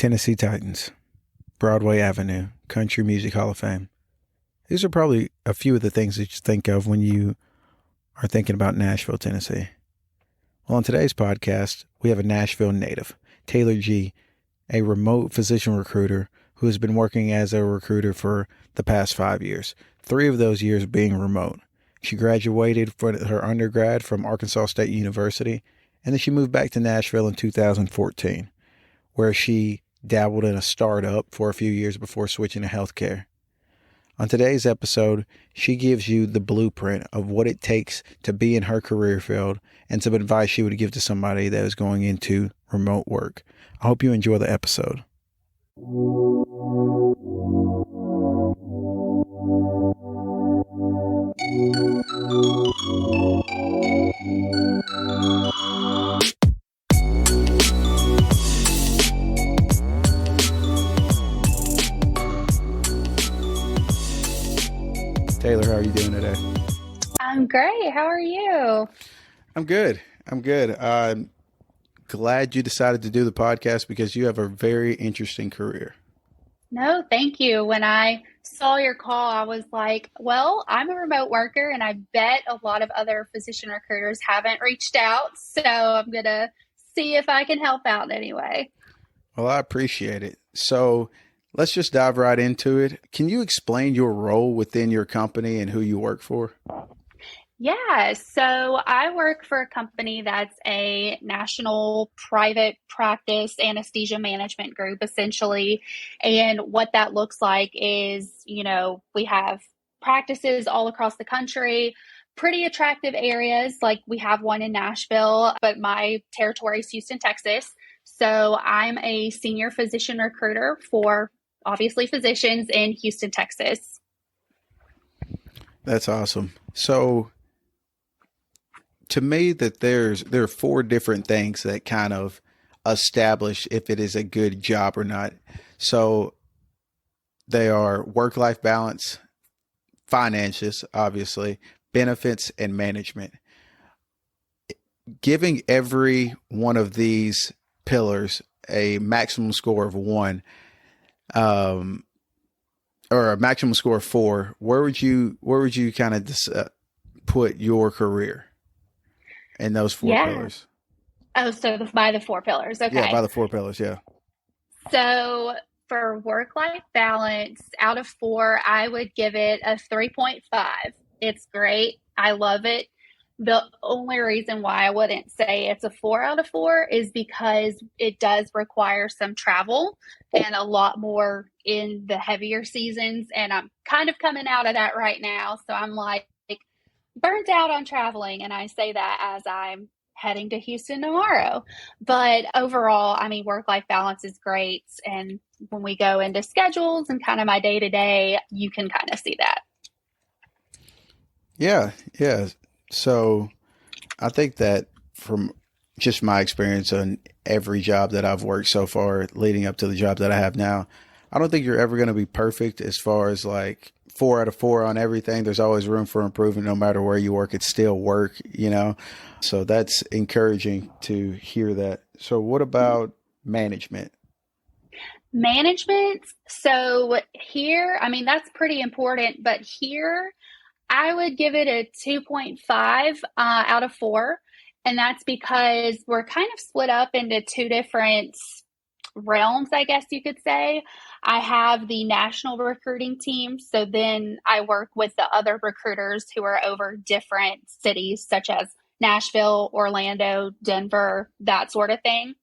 Tennessee Titans, Broadway Avenue, Country Music Hall of Fame. These are probably a few of the things that you think of when you are thinking about Nashville, Tennessee. Well, on today's podcast, we have a Nashville native, Taylor G., a remote physician recruiter who has been working as a recruiter for the past 5 years, 3 of those years being remote. She graduated for her undergrad from Arkansas State University, and then she moved back to Nashville in 2014, where she dabbled in a startup for a few years before switching to healthcare. On today's episode, she gives you the blueprint of what it takes to be in her career field and some advice she would give to somebody that is going into remote work. I hope you enjoy the episode. Taylor, how are you doing today? I'm great. How are you? I'm good. I'm glad you decided to do the podcast because you have a very interesting career. No, thank you. When I saw your call, I was like, well, I'm a remote worker, and I bet a lot of other physician recruiters haven't reached out. So I'm going to see if I can help out anyway. Well, I appreciate it. So let's just dive right into it. Can you explain your role within your company and who you work for? Yeah, so I work for a company that's a national private practice anesthesia management group, essentially. And what that looks like is, we have practices all across the country, pretty attractive areas. Like we have one in Nashville, but my territory is Houston, Texas. So I'm a senior physician recruiter for obviously physicians in Houston, Texas. That's awesome. So to me, that there are 4 different things that kind of establish if it is a good job or not. So they are work-life balance, finances, obviously, benefits, and management. Giving every one of these pillars a maximum score of 1, or a maximum score of 4, where would you kind of put your career in those 4 pillars? Oh, so by the 4 pillars. Okay. Yeah, by the 4 pillars. Yeah. So for work-life balance, out of 4, I would give it a 3.5. It's great. I love it. The only reason why I wouldn't say it's a 4 out of 4 is because it does require some travel and a lot more in the heavier seasons. And I'm kind of coming out of that right now. So I'm like burnt out on traveling. And I say that as I'm heading to Houston tomorrow. But overall, work-life balance is great. And when we go into schedules and kind of my day-to-day, you can kind of see that. Yeah. Yeah. So I think that from just my experience on every job that I've worked so far leading up to the job that I have now, I don't think you're ever going to be perfect as far as like 4 out of 4 on everything. There's always room for improvement. No matter where you work, it's still work, So that's encouraging to hear that. So what about management? Management. So here, that's pretty important, but here I would give it a 2.5 out of 4. And that's because we're kind of split up into 2 different realms, I guess you could say. I have the national recruiting team. So then I work with the other recruiters who are over different cities, such as Nashville, Orlando, Denver, that sort of thing,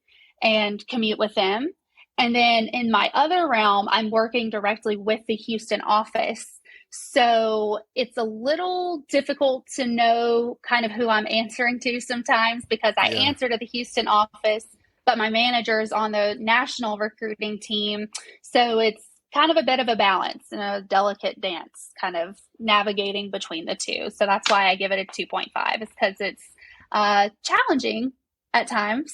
and commute with them. And then in my other realm, I'm working directly with the Houston office. So it's a little difficult to know kind of who I'm answering to sometimes because I answer to the Houston office, but my manager is on the national recruiting team. So it's kind of a bit of a balance and a delicate dance kind of navigating between the 2. So that's why I give it a 2.5. It's because it's challenging at times.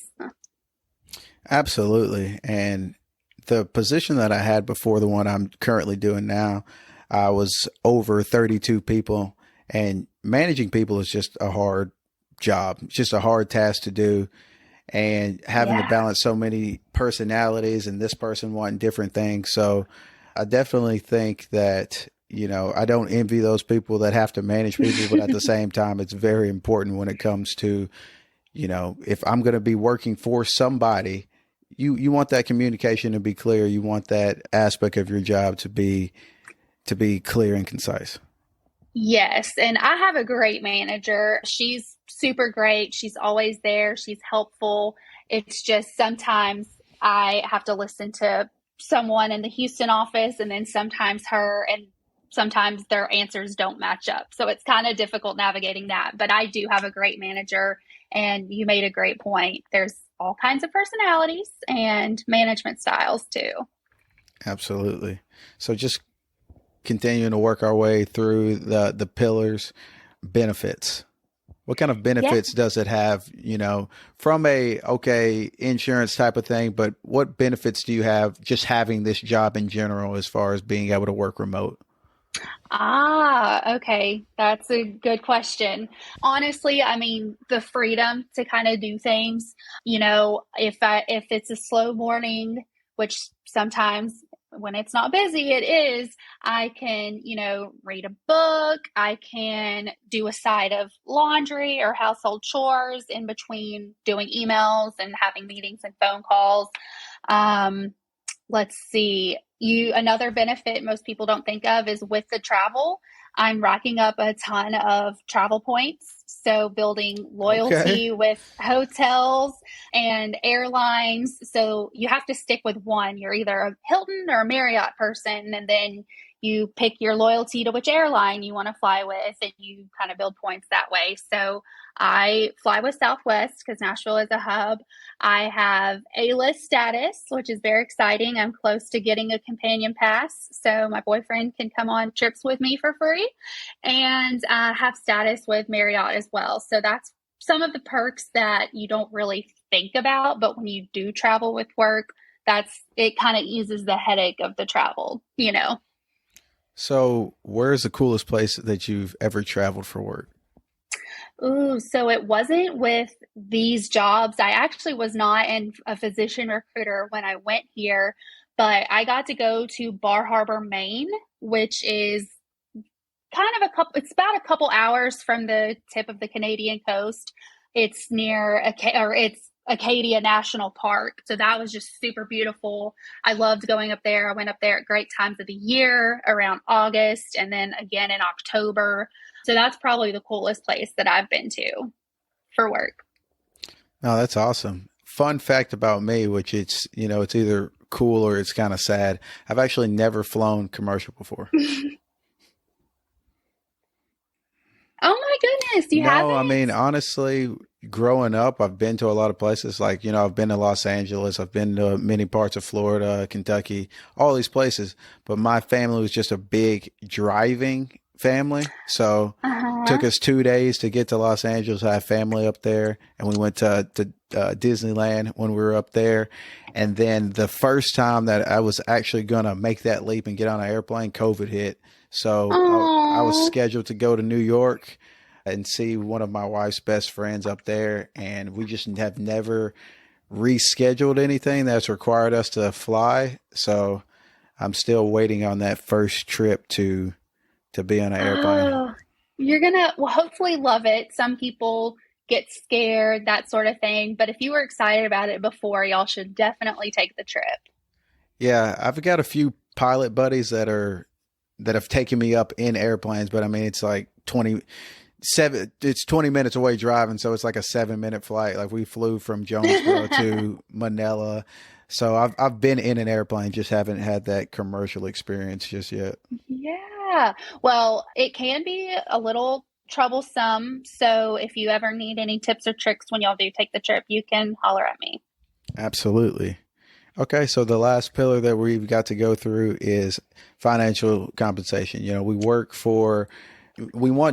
Absolutely. And the position that I had before the one I'm currently doing now, I was over 32 people, and managing people is just a hard job. It's just a hard task to do. and having to Yeah. balance so many personalities and this person wanting different things. So I definitely think that, I don't envy those people that have to manage people, but at the same time, it's very important when it comes to, if I'm going to be working for somebody, you want that communication to be clear. You want that aspect of your job to be clear and concise. Yes, and I have a great manager. She's super great. She's always there. She's helpful. It's just sometimes I have to listen to someone in the Houston office and then sometimes her, and sometimes their answers don't match up. So it's kind of difficult navigating that. But I do have a great manager, and you made a great point. There's all kinds of personalities and management styles too. Absolutely. So just continuing to work our way through the pillars. Benefits. What kind of Yeah. benefits does it have, from a, okay, insurance type of thing, but what benefits do you have just having this job in general as far as being able to work remote? Ah, okay. That's a good question. Honestly, I mean, the freedom to kind of do things, if it's a slow morning, which sometimes when it's not busy, it is, I can, read a book, I can do a side of laundry or household chores in between doing emails and having meetings and phone calls. Um, let's see. Another benefit most people don't think of is with the travel. I'm racking up a ton of travel points. So building Okay. loyalty with hotels and airlines. So you have to stick with one. You're either a Hilton or a Marriott person, and then you pick your loyalty to which airline you want to fly with, and you kind of build points that way. So I fly with Southwest because Nashville is a hub. I have A-list status, which is very exciting. I'm close to getting a companion pass, so my boyfriend can come on trips with me for free. And I have status with Marriott as well. So that's some of the perks that you don't really think about, but when you do travel with work, that's it kind of eases the headache of the travel. So where's the coolest place that you've ever traveled for work? Ooh, so it wasn't with these jobs. I actually was not a physician recruiter when I went here, but I got to go to Bar Harbor, Maine, which is it's about a couple hours from the tip of the Canadian coast. It's near, or it's Acadia National Park. So that was just super beautiful. I loved going up there. I went up there at great times of the year around August and then again in October. So that's probably the coolest place that I've been to for work. No, that's awesome. Fun fact about me, which it's either cool or it's kind of sad. I've actually never flown commercial before. Oh my goodness, you No, haven't? I mean, honestly, growing up, I've been to a lot of places. Like, I've been to Los Angeles, I've been to many parts of Florida, Kentucky, all these places. But my family was just a big driving family. So took Uh-huh. us 2 days to get to Los Angeles. I have family up there, and we went to Disneyland when we were up there. And then the first time that I was actually gonna make that leap and get on an airplane, COVID hit. So I was Oh. scheduled to go to New York and see one of my wife's best friends up there, and we just have never rescheduled anything that's required us to fly. So I'm still waiting on that first trip to be on an airplane. Oh, you're gonna, well, hopefully love it. Some people get scared, that sort of thing. But if you were excited about it before, y'all should definitely take the trip. Yeah, I've got a few pilot buddies that have taken me up in airplanes, but I mean it's like 20 minutes away driving, so it's like a 7 minute flight. Like we flew from Jonesboro to Manila. So I've been in an airplane, just haven't had that commercial experience just yet. Yeah. Well, it can be a little troublesome. So if you ever need any tips or tricks when y'all do take the trip, you can holler at me. Absolutely. Okay, so the last pillar that we've got to go through is financial compensation. We want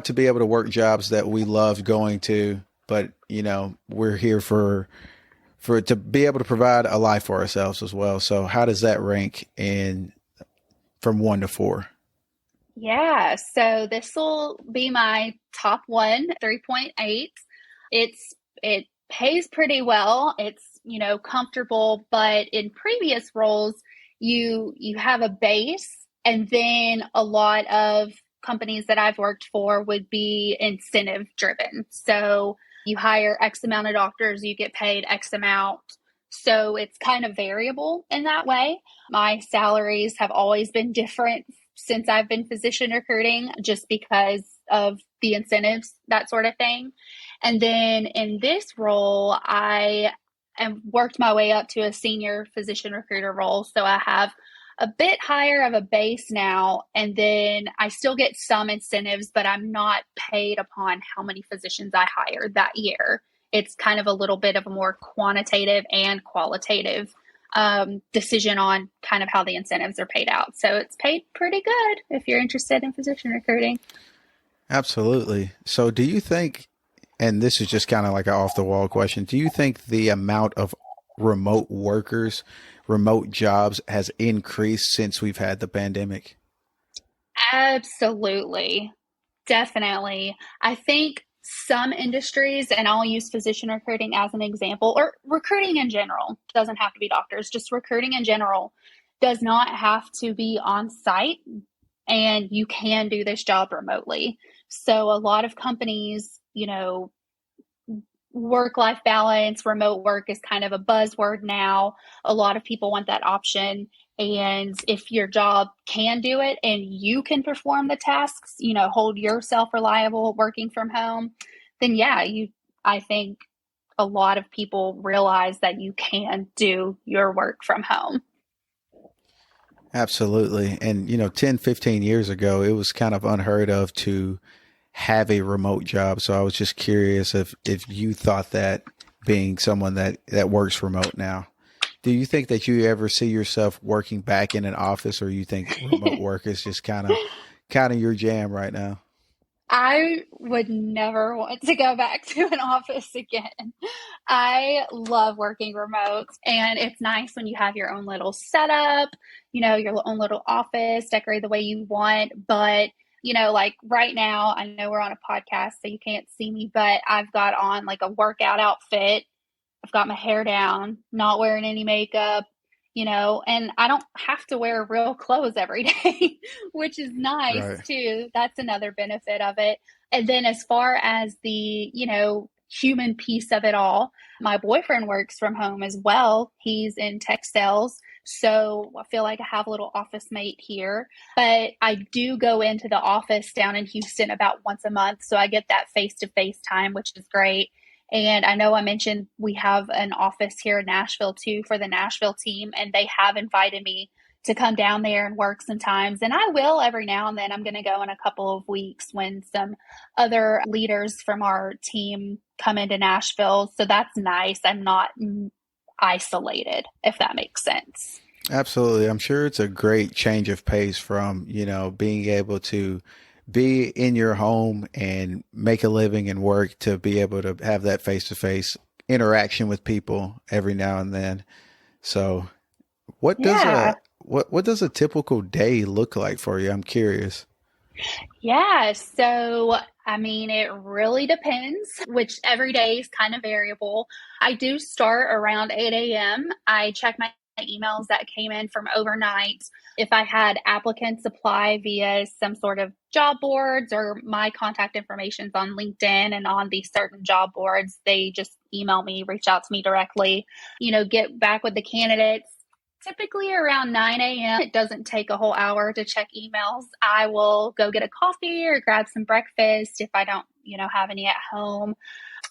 to be able to work jobs that we love going to, but we're here for to be able to provide a life for ourselves as well. So how does that rank in from 1 to 4? Yeah, so this will be my top one, 3.8. It pays pretty well. It's, comfortable, but in previous roles, you have a base, and then a lot of companies that I've worked for would be incentive driven. So you hire X amount of doctors, you get paid X amount. So it's kind of variable in that way. My salaries have always been different since I've been physician recruiting, just because of the incentives, that sort of thing. And then in this role, I have worked my way up to a senior physician recruiter role. So I have a bit higher of a base now, and then I still get some incentives, but I'm not paid upon how many physicians I hired that year. It's kind of a little bit of a more quantitative and qualitative decision on kind of how the incentives are paid out. So it's paid pretty good if you're interested in physician recruiting. Absolutely. So do you think, and this is just kind of like an off the wall question, do you think the amount of remote workers, remote jobs has increased since we've had the pandemic? Absolutely. Definitely. I think some industries, and I'll use physician recruiting as an example, or recruiting in general, doesn't have to be doctors, just recruiting in general does not have to be on site, and you can do this job remotely. So a lot of companies, work life balance, remote work is kind of a buzzword now. A lot of people want that option. And if your job can do it and you can perform the tasks, hold yourself reliable working from home, then yeah, I think a lot of people realize that you can do your work from home. Absolutely. And, 10, 15 years ago, it was kind of unheard of to have a remote job. So I was just curious if you thought that, being someone that works remote now. Do you think that you ever see yourself working back in an office, or you think remote work is just kind of your jam right now? I would never want to go back to an office again. I love working remote, and it's nice when you have your own little setup, your own little office, decorate the way you want. But, like right now, I know we're on a podcast, so you can't see me, but I've got on like a workout outfit. I've got my hair down, not wearing any makeup, and I don't have to wear real clothes every day, which is nice Right. too. That's another benefit of it. And then as far as the, human piece of it all, my boyfriend works from home as well. He's in tech sales. So I feel like I have a little office mate here, but I do go into the office down in Houston about once a month. So I get that face to face time, which is great. And I know I mentioned we have an office here in Nashville too for the Nashville team, and they have invited me to come down there and work sometimes. And I will every now and then. I'm going to go in a couple of weeks when some other leaders from our team come into Nashville. So that's nice. I'm not isolated, if that makes sense. Absolutely. I'm sure it's a great change of pace from, being able to be in your home and make a living and work, to be able to have that face to face interaction with people every now and then. So what does Yeah. what does a typical day look like for you? I'm curious. Yeah. So, I mean, it really depends, which every day is kind of variable. I do start around 8 a.m. I check my emails that came in from overnight. If I had applicants apply via some sort of job boards, or my contact information's on LinkedIn and on these certain job boards, they just email me, reach out to me directly, get back with the candidates. Typically around 9 a.m. It doesn't take a whole hour to check emails. I will go get a coffee or grab some breakfast if I don't, have any at home.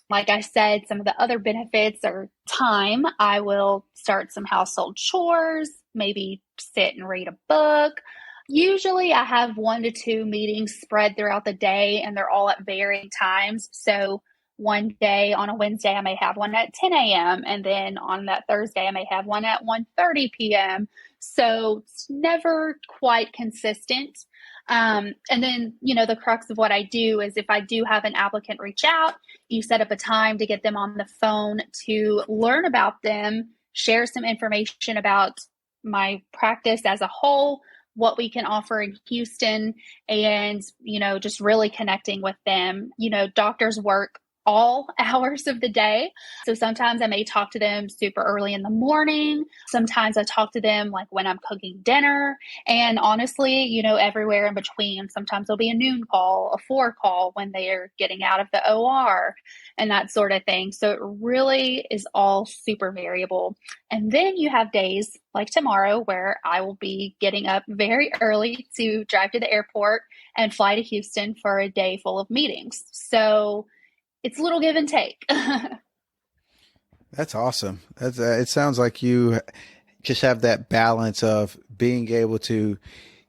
Like I said, some of the other benefits are time. I will start some household chores, maybe sit and read a book. Usually I have 1 to 2 meetings spread throughout the day, and they're all at varying times. So one day on a Wednesday, I may have one at 10 a.m. And then on that Thursday, I may have one at 1:30 p.m. So it's never quite consistent. And then, the crux of what I do is if I do have an applicant reach out, you set up a time to get them on the phone to learn about them, share some information about my practice as a whole, what we can offer in Houston, and, just really connecting with them. Doctors work all hours of the day. So sometimes I may talk to them super early in the morning. Sometimes I talk to them like when I'm cooking dinner. And honestly, everywhere in between. Sometimes there'll be a noon call, a 4 call when they're getting out of the OR and that sort of thing. So it really is all super variable. And then you have days like tomorrow where I will be getting up very early to drive to the airport and fly to Houston for a day full of meetings. So it's a little give and take. That's awesome. It sounds like you just have that balance of being able to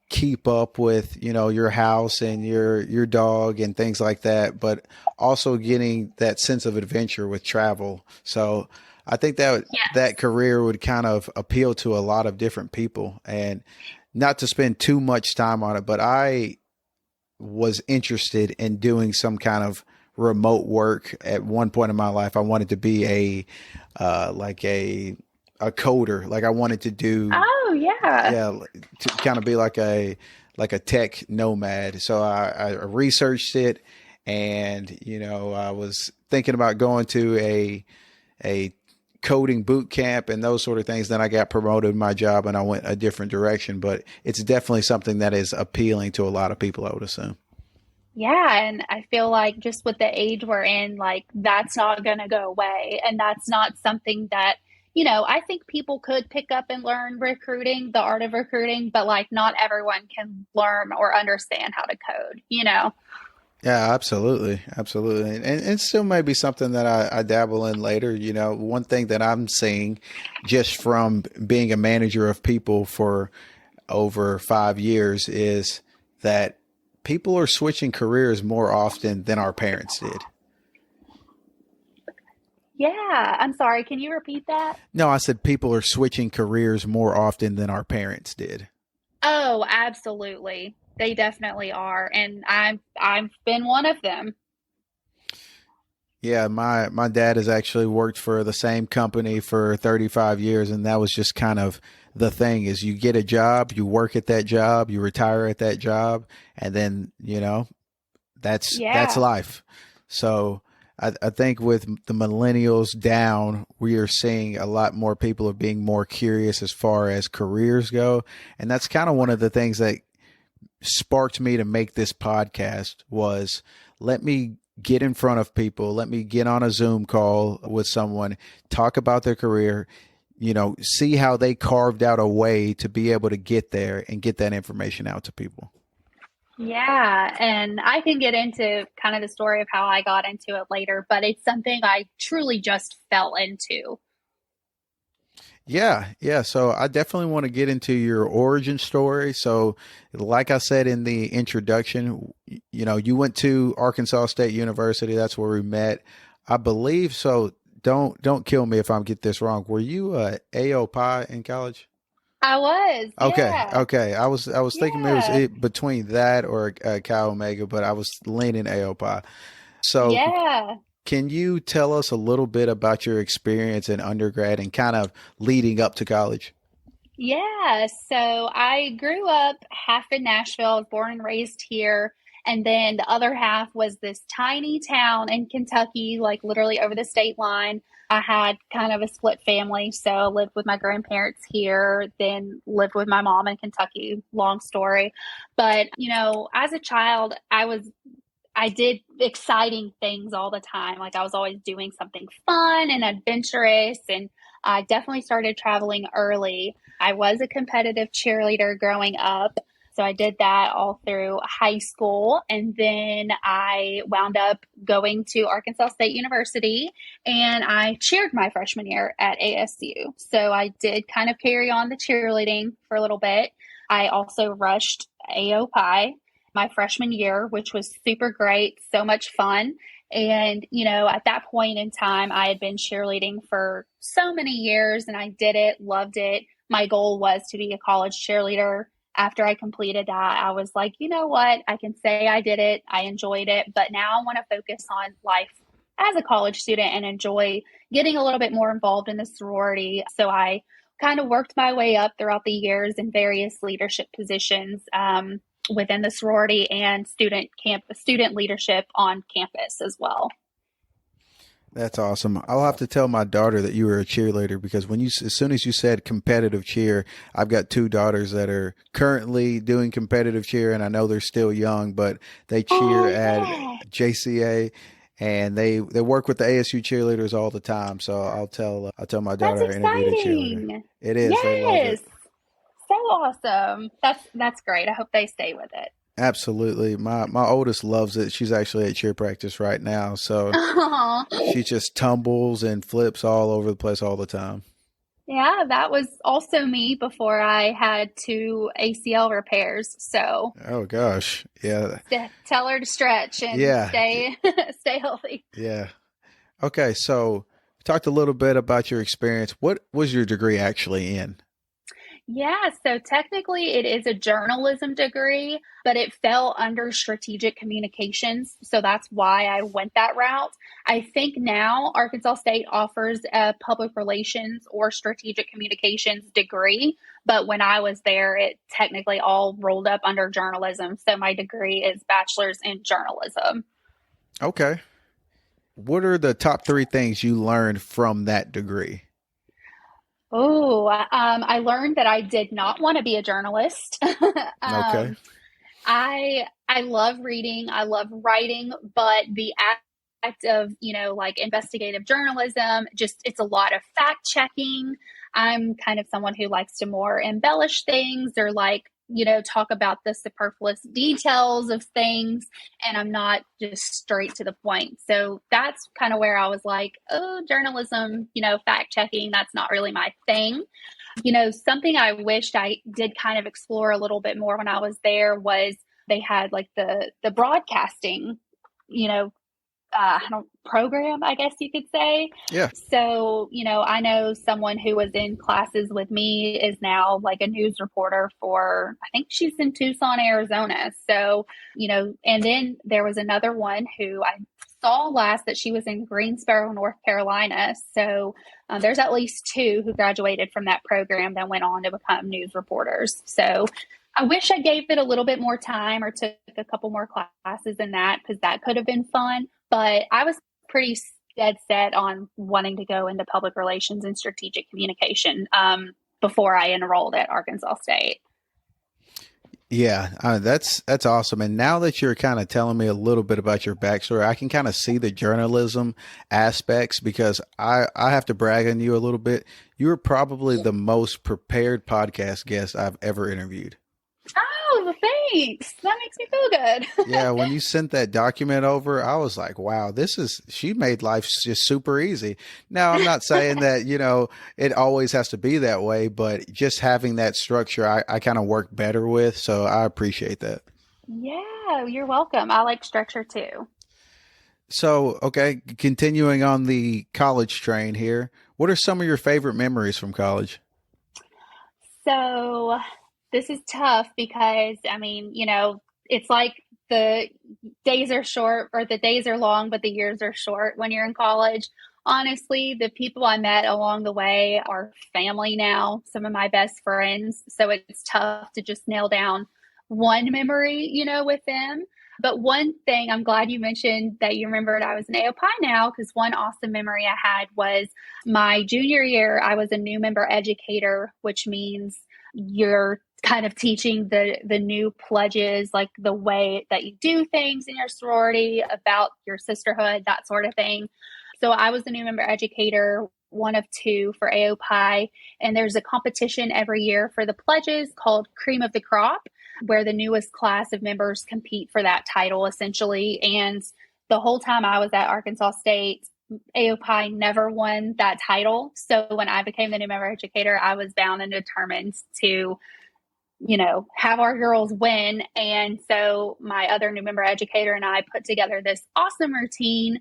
keep up with, your house and your dog and things like that, but also getting that sense of adventure with travel. So I think that Yes. that career would kind of appeal to a lot of different people. And not to spend too much time on it, but I was interested in doing some kind of remote work at one point in my life. I wanted to be like a coder. Like I wanted to do, Oh, yeah. yeah, to kind of be like a tech nomad. So I researched it, and I was thinking about going to a coding boot camp and those sort of things. Then I got promoted in my job and I went a different direction. But it's definitely something that is appealing to a lot of people, I would assume. Yeah, and I feel like just with the age we're in, like that's not going to go away. And that's not something that, I think people could pick up and learn recruiting, the art of recruiting, but like not everyone can learn or understand how to code. Yeah, absolutely. Absolutely. And it still may be something that I dabble in later. One thing that I'm seeing just from being a manager of people for over 5 years is that people are switching careers more often than our parents did. Yeah, I'm sorry. Can you repeat that? No, I said people are switching careers more often than our parents did. Oh, absolutely. They definitely are. And I've been one of them. Yeah, my dad has actually worked for the same company for 35 years, and that was just kind of the thing is you get a job, you work at that job, you retire at that job, and then, that's Yeah. life. So I think with the millennials down, we are seeing a lot more people are being more curious as far as careers go. And that's kind of one of the things that sparked me to make this podcast was let me get in front of people, let me get on a Zoom call with someone, talk about their career, see how they carved out a way to be able to get there and get that information out to people. Yeah, and I can get into kind of the story of how I got into it later, but it's something I truly just fell into. Yeah, yeah. So I definitely want to get into your origin story. So, like I said in the introduction, you went to Arkansas State University. That's where we met, I believe. So don't kill me if I get this wrong. Were you AOPI in college? I was, Okay, yeah, okay. I was thinking it was yeah, between that or Chi Omega, but I was leaning AOPI. So yeah. can you tell us a little bit about your experience in undergrad and kind of leading up to college? Yeah, so I grew up half in Nashville, I was born and raised here. And then the other half was this tiny town in Kentucky, like literally over the state line. I had kind of a split family. So I lived with my grandparents here, then lived with my mom in Kentucky. Long story. But, as a child, I did exciting things all the time. Like I was always doing something fun and adventurous. And I definitely started traveling early. I was a competitive cheerleader growing up. So I did that all through high school. And then I wound up going to Arkansas State University and I cheered my freshman year at ASU. So I did kind of carry on the cheerleading for a little bit. I also rushed AOPI my freshman year, which was super great, so much fun. And, at that point in time, I had been cheerleading for so many years and I did it, loved it. My goal was to be a college cheerleader. After I completed that, I was like, you know what? I can say I did it. I enjoyed it. But now I want to focus on life as a college student and enjoy getting a little bit more involved in the sorority. So I kind of worked my way up throughout the years in various leadership positions. Within the sorority and student leadership on campus as well. That's awesome. I'll have to tell my daughter that you were a cheerleader because as soon as you said competitive cheer, I've got two daughters that are currently doing competitive cheer, and I know they're still young, but they cheer Oh, at yeah. JCA, and they work with the ASU cheerleaders all the time. So I'll tell my That's daughter I interviewed a cheerleader. exciting. It is. They love it. Yes. So awesome. That's great. I hope they stay with it. Absolutely. My oldest loves it. She's actually at cheer practice right now, so Aw. she just tumbles and flips all over the place all the time. Yeah, that was also me before I had two ACL repairs. So Oh gosh. Yeah. tell her to stretch and Yeah. stay healthy. Yeah. Okay, so we talked a little bit about your experience. What was your degree actually in? Yeah, so technically it is a journalism degree, but it fell under strategic communications. So that's why I went that route. I think now Arkansas State offers a public relations or strategic communications degree, but when I was there, it technically all rolled up under journalism. So my degree is bachelor's in journalism. Okay. What are the top three things you learned from that degree? Oh, I learned that I did not want to be a journalist. Okay. um, I love reading, I love writing, but the act of, like investigative journalism, just it's a lot of fact checking. I'm kind of someone who likes to more embellish things or like, talk about the superfluous details of things, and I'm not just straight to the point. So that's kind of where I was like, oh, journalism, fact checking, that's not really my thing. Something I wished I did kind of explore a little bit more when I was there was they had like the broadcasting, you know, I don't program, I guess you could say. Yeah. So, I know someone who was in classes with me is now like a news reporter for, I think she's in Tucson, Arizona. So, and then there was another one who I saw last that she was in Greensboro, North Carolina. So there's at least two who graduated from that program that went on to become news reporters. So I wish I gave it a little bit more time or took a couple more classes in that because that could have been fun. But I was pretty dead set on wanting to go into public relations and strategic communication before I enrolled at Arkansas State. Yeah, that's awesome. And now that you're kind of telling me a little bit about your backstory, I can kind of see the journalism aspects because I have to brag on you a little bit. You're probably the most prepared podcast guest I've ever interviewed. Oh, well, thanks. That makes me feel good. Yeah, when you sent that document over, I was like, wow, she made life just super easy. Now, I'm not saying that, it always has to be that way, but just having that structure, I kind of work better with. So I appreciate that. Yeah, you're welcome. I like structure too. So, okay, continuing on the college train here, what are some of your favorite memories from college? So this is tough because, I mean, it's like the days are short or the days are long, but the years are short when you're in college. Honestly, the people I met along the way are family now, some of my best friends. So it's tough to just nail down one memory, with them. But one thing I'm glad you mentioned that you remembered I was an AOPI now, because one awesome memory I had was my junior year, I was a new member educator, which means you're kind of teaching the new pledges, like the way that you do things in your sorority, about your sisterhood, that sort of thing. So I was the new member educator, one of two for AOPI, and there's a competition every year for the pledges called Cream of the Crop, where the newest class of members compete for that title essentially. And the whole time I was at Arkansas State, AOPI never won that title. So when I became the new member educator, I was bound and determined to, have our girls win. And so my other new member educator and I put together this awesome routine,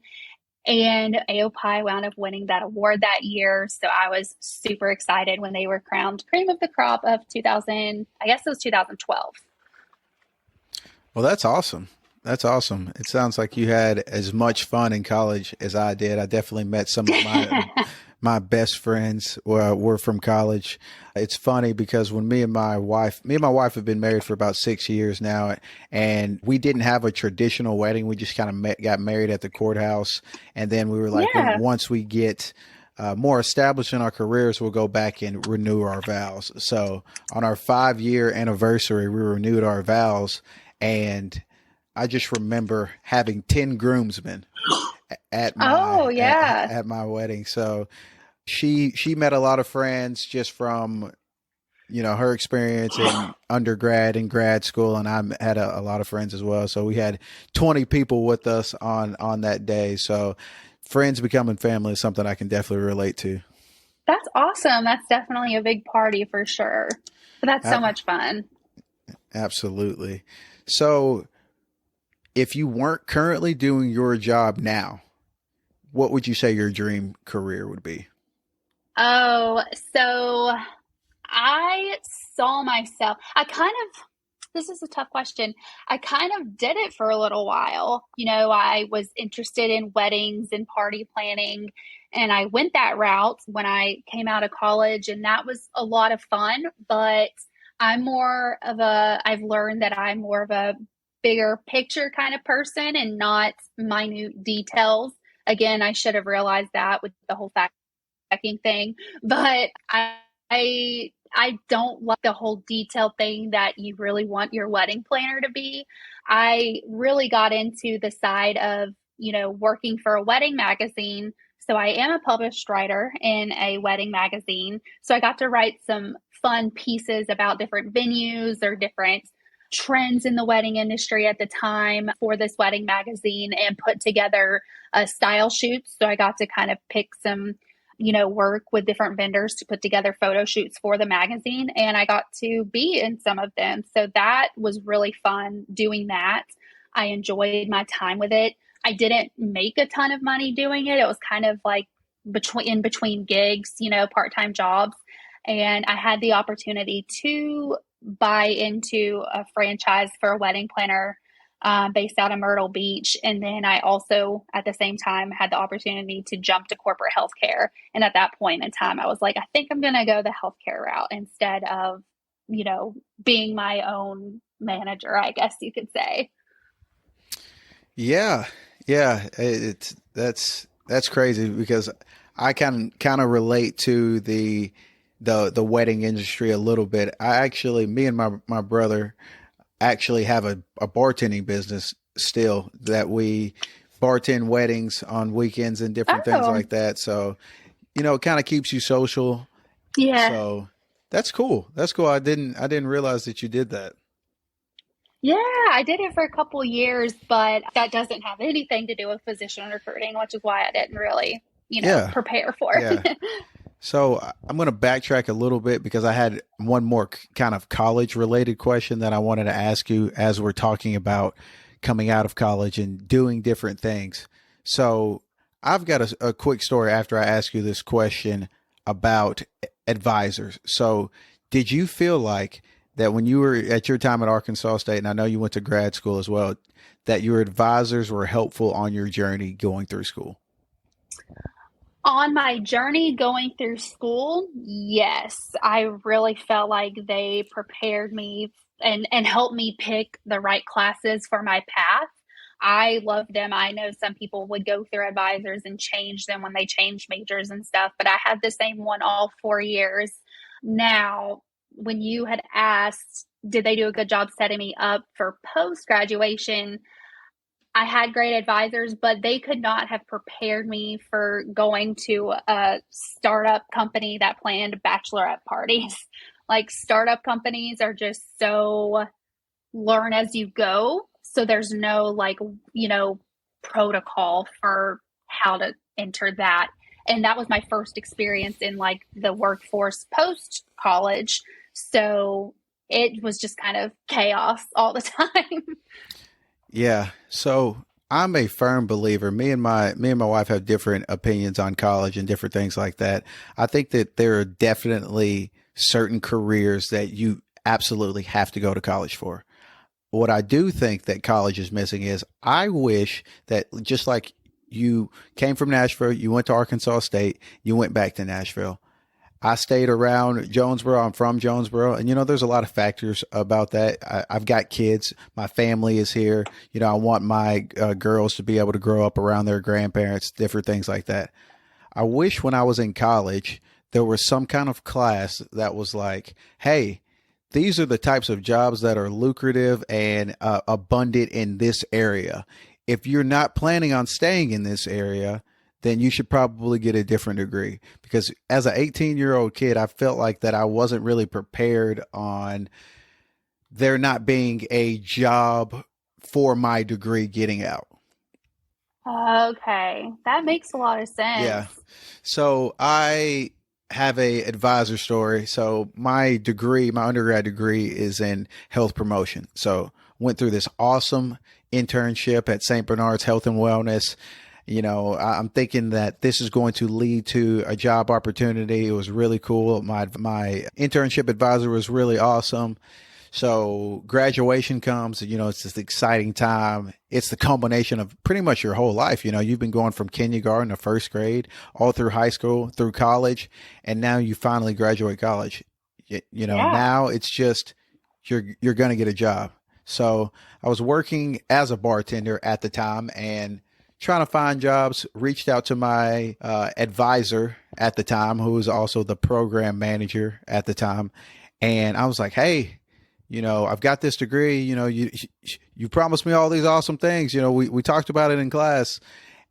and AOPI wound up winning that award that year. So I was super excited when they were crowned Cream of the Crop of 2000, I guess it was 2012. Well, that's awesome. That's awesome. It sounds like you had as much fun in college as I did. I definitely met some of my best friends were from college. It's funny because when me and my wife have been married for about 6 years now, and we didn't have a traditional wedding. We just kind of got married at the courthouse. And then we were like, Yeah. once we get more established in our careers, we'll go back and renew our vows. So on our 5 year anniversary, we renewed our vows. And I just remember having 10 groomsmen Oh, yeah. at my wedding. So she met a lot of friends just from her experience in undergrad and grad school, and I had a lot of friends as well. So we had 20 people with us on that day. So friends becoming family is something I can definitely relate to. That's awesome. That's definitely a big party for sure. But that's so A- much fun. Absolutely. So if you weren't currently doing your job now, what would you say your dream career would be? Oh, so I saw myself. This is a tough question. I kind of did it for a little while. I was interested in weddings and party planning, and I went that route when I came out of college, and that was a lot of fun. But I've learned that I'm more of a bigger picture kind of person and not minute details. Again, I should have realized that with the whole checking thing, but I don't like the whole detail thing that you really want your wedding planner to be. I really got into the side of, working for a wedding magazine. So I am a published writer in a wedding magazine. So I got to write some fun pieces about different venues or different trends in the wedding industry at the time for this wedding magazine and put together a style shoots. So I got to kind of pick some work with different vendors to put together photo shoots for the magazine. And I got to be in some of them. So that was really fun doing that. I enjoyed my time with it. I didn't make a ton of money doing it. It was kind of like in between gigs, part-time jobs. And I had the opportunity to buy into a franchise for a wedding planner based out of Myrtle Beach. And then I also, at the same time, had the opportunity to jump to corporate healthcare. And at that point in time, I was like, I think I'm going to go the healthcare route instead of, being my own manager, I guess you could say. Yeah, yeah, that's crazy because I can kind of relate to the wedding industry a little bit. Me and my brother actually have a bartending business still that we bartend weddings on weekends and different things Oh, like that. So, it kind of keeps you social. yeah. So that's cool. That's cool. I didn't realize that you did that. Yeah, I did it for a couple years, but that doesn't have anything to do with physician recruiting, which is why I didn't really, Yeah. prepare for Yeah. it. So I'm going to backtrack a little bit because I had one more kind of college related question that I wanted to ask you as we're talking about coming out of college and doing different things. So I've got a quick story after I ask you this question about advisors. So did you feel like that when you were at your time at Arkansas State, and I know you went to grad school as well, that your advisors were helpful on your journey going through school? On my journey going through school, yes, I really felt like they prepared me and helped me pick the right classes for my path. I love them. I know some people would go through advisors and change them when they change majors and stuff, but I had the same one all 4 years. Now, when you had asked, did they do a good job setting me up for post graduation? I had great advisors, but they could not have prepared me for going to a startup company that planned bachelorette parties. Like startup companies are just so learn as you go. So there's no protocol for how to enter that. And that was my first experience in like the workforce post college. So it was just kind of chaos all the time. Yeah. So I'm a firm believer. Me and my wife have different opinions on college and different things like that. I think that there are definitely certain careers that you absolutely have to go to college for. What I do think that college is missing is I wish that just like you came from Nashville, you went to Arkansas State, you went back to Nashville. I stayed around Jonesboro. I'm from Jonesboro. And, there's a lot of factors about that. I've got kids. My family is here. I want my girls to be able to grow up around their grandparents, different things like that. I wish when I was in college, there was some kind of class that was like, hey, these are the types of jobs that are lucrative and abundant in this area. If you're not planning on staying in this area, then you should probably get a different degree. Because as an 18-year-old kid, I felt like that I wasn't really prepared on there not being a job for my degree getting out. Okay, that makes a lot of sense. Yeah. So I have a advisor story. So my degree, my undergrad degree is in health promotion. So went through this awesome internship at St. Bernard's Health and Wellness. I'm thinking that this is going to lead to a job opportunity. It was really cool. My internship advisor was really awesome. So graduation comes, it's this exciting time. It's the culmination of pretty much your whole life. You've been going from kindergarten to first grade, all through high school, through college, and now you finally graduate college. Yeah. Now it's just you're going to get a job. So I was working as a bartender at the time and trying to find jobs, reached out to my advisor at the time, who was also the program manager at the time. And I was like, hey, I've got this degree, you promised me all these awesome things. We talked about it in class.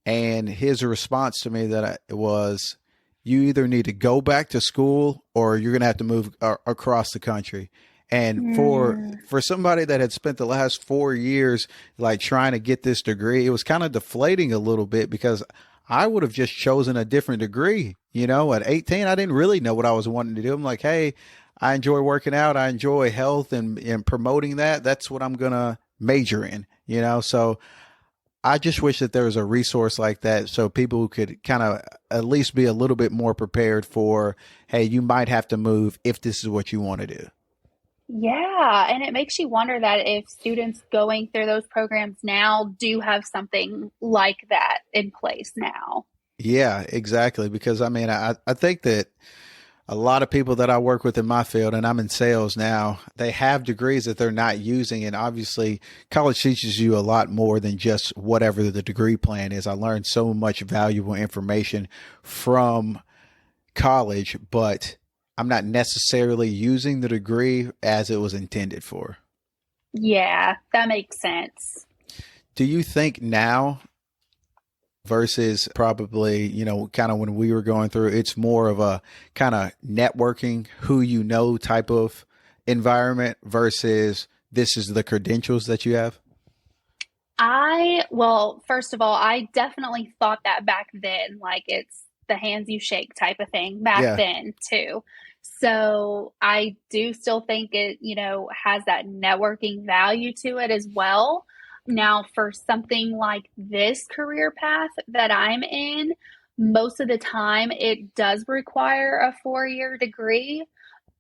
And his response to me was, you either need to go back to school or you're going to have to move across the country. And Mm, for somebody that had spent the last 4 years like trying to get this degree, it was kind of deflating a little bit because I would have just chosen a different degree. At 18, I didn't really know what I was wanting to do. I'm like, hey, I enjoy working out. I enjoy health and promoting that. That's what I'm going to major in, So I just wish that there was a resource like that so people could kind of at least be a little bit more prepared for, hey, you might have to move if this is what you want to do. yeah, and it makes you wonder that if students going through those programs now do have something like that in place now. Yeah, exactly. Because I think that a lot of people that I work with in my field, and I'm in sales now, they have degrees that they're not using. And obviously, college teaches you a lot more than just whatever the degree plan is. I learned so much valuable information from college, but I'm not necessarily using the degree as it was intended for. Yeah, that makes sense. Do you think now versus probably, kind of when we were going through, it's more of a kind of networking, who type of environment versus this is the credentials that you have? Well, first of all, I definitely thought that back then, like it's the hands you shake type of thing back Yeah. then too. So I do still think it, has that networking value to it as well. Now, for something like this career path that I'm in, most of the time it does require a 4-year degree,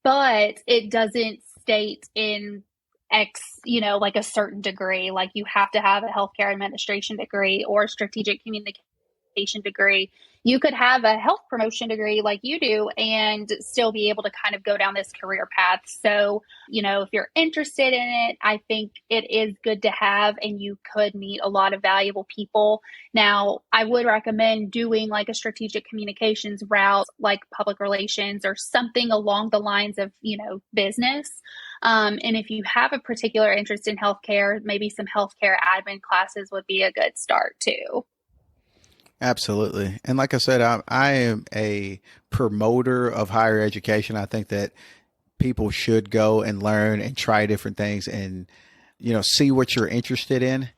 but it doesn't state in X, like a certain degree. Like you have to have a healthcare administration degree or a strategic communication degree. You could have a health promotion degree like you do and still be able to kind of go down this career path. So, if you're interested in it, I think it is good to have, and you could meet a lot of valuable people. Now, I would recommend doing like a strategic communications route, like public relations or something along the lines of, business. And if you have a particular interest in healthcare, maybe some healthcare admin classes would be a good start too. Absolutely. And like I said, I am a promoter of higher education. I think that people should go and learn and try different things and, see what you're interested in.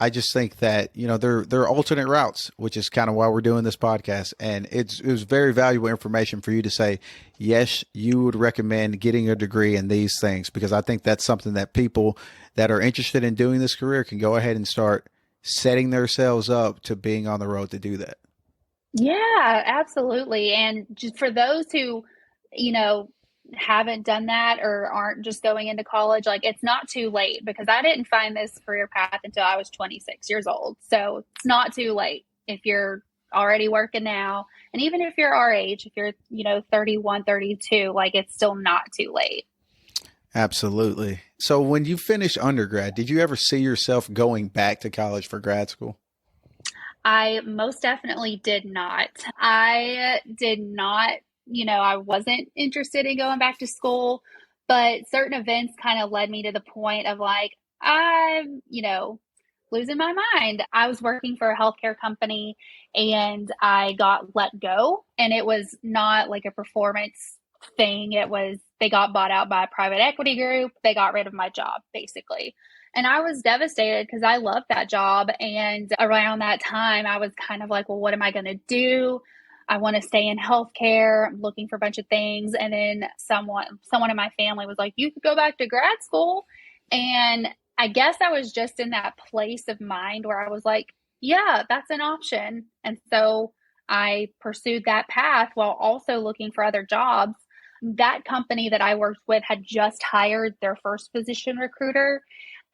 I just think that, there are alternate routes, which is kind of why we're doing this podcast. And it was very valuable information for you to say, yes, you would recommend getting a degree in these things, because I think that's something that people that are interested in doing this career can go ahead and start setting themselves up to being on the road to do that. Yeah, absolutely. And just for those who, you know, haven't done that or aren't just going into college, like it's not too late, because I didn't find this career path until I was 26 years old. So it's not too late if you're already working now. And even if you're our age, if you're, 31, 32, like it's still not too late. Absolutely. So when you finished undergrad, did you ever see yourself going back to college for grad school? I most definitely did not. I did not, I wasn't interested in going back to school, but certain events kind of led me to the point of like, I'm, losing my mind. I was working for a healthcare company and I got let go, and it was not like a performance thing. It was, they got bought out by a private equity group. They got rid of my job basically. And I was devastated because I loved that job. And around that time, I was kind of like, well, what am I going to do? I want to stay in healthcare. I'm looking for a bunch of things. And then someone in my family was like, you could go back to grad school. And I guess I was just in that place of mind where I was like, yeah, that's an option. And so I pursued that path while also looking for other jobs. That company that I worked with had just hired their first physician recruiter.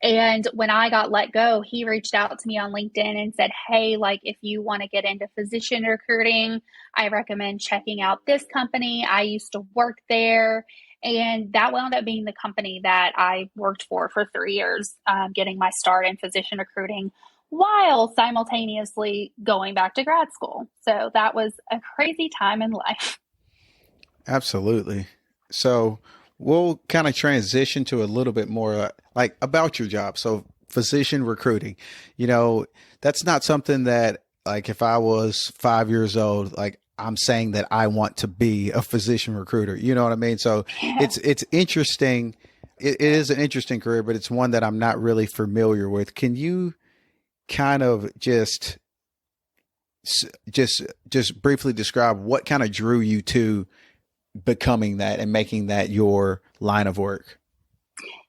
And when I got let go, he reached out to me on LinkedIn and said, hey, like, if you want to get into physician recruiting, I recommend checking out this company. I used to work there. And that wound up being the company that I worked for 3 years, getting my start in physician recruiting while simultaneously going back to grad school. So that was a crazy time in life. Absolutely. So we'll kind of transition to a little bit more like about your job. So physician recruiting, you know, that's not something that like if I was 5 years old, like I'm saying that I want to be a physician recruiter. You know what I mean? So Yeah. it's interesting. It is an interesting career, but it's one that I'm not really familiar with. Can you kind of just briefly describe what kind of drew you to becoming that and making that your line of work?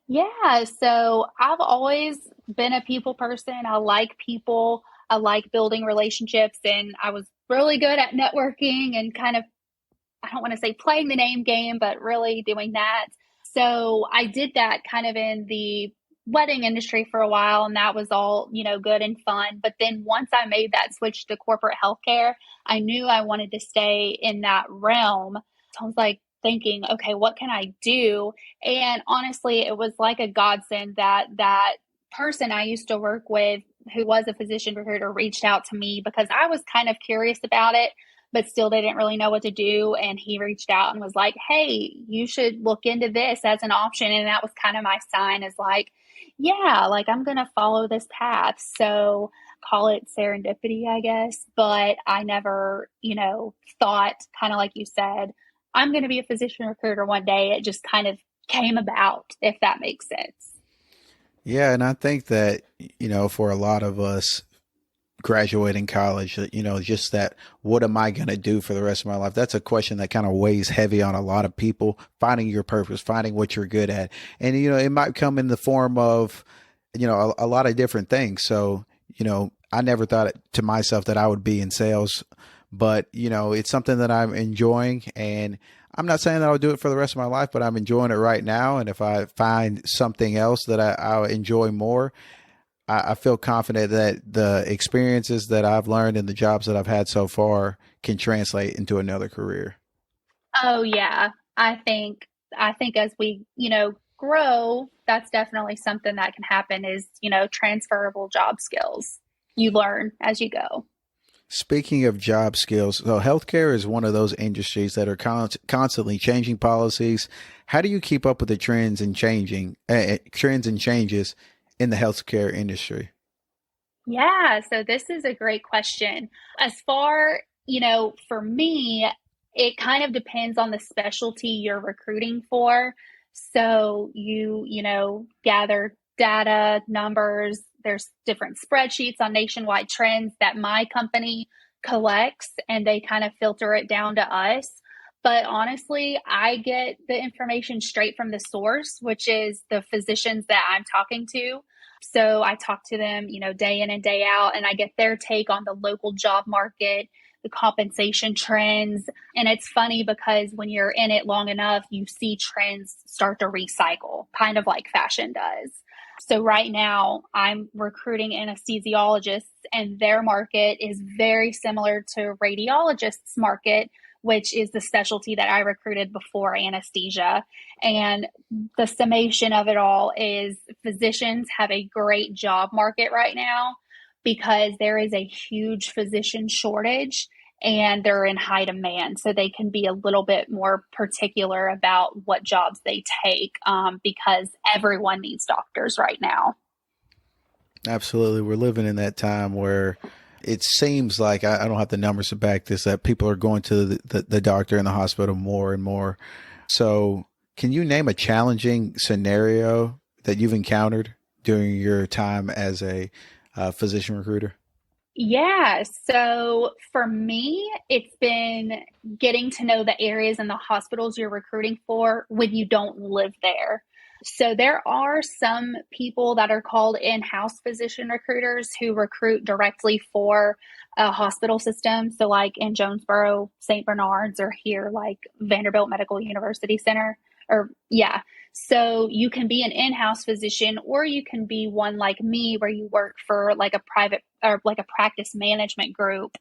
Yeah, so I've always been a people person. I like people. I like building relationships, and I was really good at networking and kind of, I don't want to say playing the name game, but really doing that. So I did that kind of in the wedding industry for a while, and that was all, good and fun. But then once I made that switch to corporate healthcare, I knew I wanted to stay in that realm. So I was like thinking, okay, what can I do? And honestly, it was like a godsend that that person I used to work with who was a physician recruiter reached out to me because I was kind of curious about it, but still they didn't really know what to do. And he reached out and was like, hey, you should look into this as an option. And that was kind of my sign, is like, yeah, like I'm going to follow this path. So call it serendipity, I guess. But I never, thought, kind of like you said, I'm going to be a physician recruiter one day. It just kind of came about, if that makes sense. Yeah, and I think that, for a lot of us graduating college, just that, what am I going to do for the rest of my life? That's a question that kind of weighs heavy on a lot of people, finding your purpose, finding what you're good at. And, it might come in the form of, a lot of different things. So, I never thought to myself that I would be in sales, but, it's something that I'm enjoying. And I'm not saying that I'll do it for the rest of my life, but I'm enjoying it right now. And if I find something else that I'll enjoy more, I feel confident that the experiences that I've learned and the jobs that I've had so far can translate into another career. Oh yeah. I think as we, grow, that's definitely something that can happen, is, transferable job skills you learn as you go. Speaking of job skills, so healthcare is one of those industries that are constantly changing policies. How do you keep up with the trends and changes in the healthcare industry? Yeah, so this is a great question. As far, for me, it kind of depends on the specialty you're recruiting for. So you gather data, numbers, there's different spreadsheets on nationwide trends that my company collects, and they kind of filter it down to us. But honestly, I get the information straight from the source, which is the physicians that I'm talking to. So I talk to them, day in and day out, and I get their take on the local job market, the compensation trends. And it's funny because when you're in it long enough, you see trends start to recycle, kind of like fashion does. So right now I'm recruiting anesthesiologists, and their market is very similar to radiologists' market, which is the specialty that I recruited before anesthesia. And the summation of it all is physicians have a great job market right now because there is a huge physician shortage and they're in high demand. So they can be a little bit more particular about what jobs they take, because everyone needs doctors right now. Absolutely. We're living in that time where it seems like, I don't have the numbers to back this, that people are going to the doctor in the hospital more and more. So can you name a challenging scenario that you've encountered during your time as a physician recruiter? Yeah. So for me, it's been getting to know the areas and the hospitals you're recruiting for when you don't live there. So there are some people that are called in-house physician recruiters who recruit directly for a hospital system. So like in Jonesboro, St. Bernard's, or here like Vanderbilt Medical University Center, or yeah. So you can be an in-house physician, or you can be one like me where you work for like a private or like a practice management group,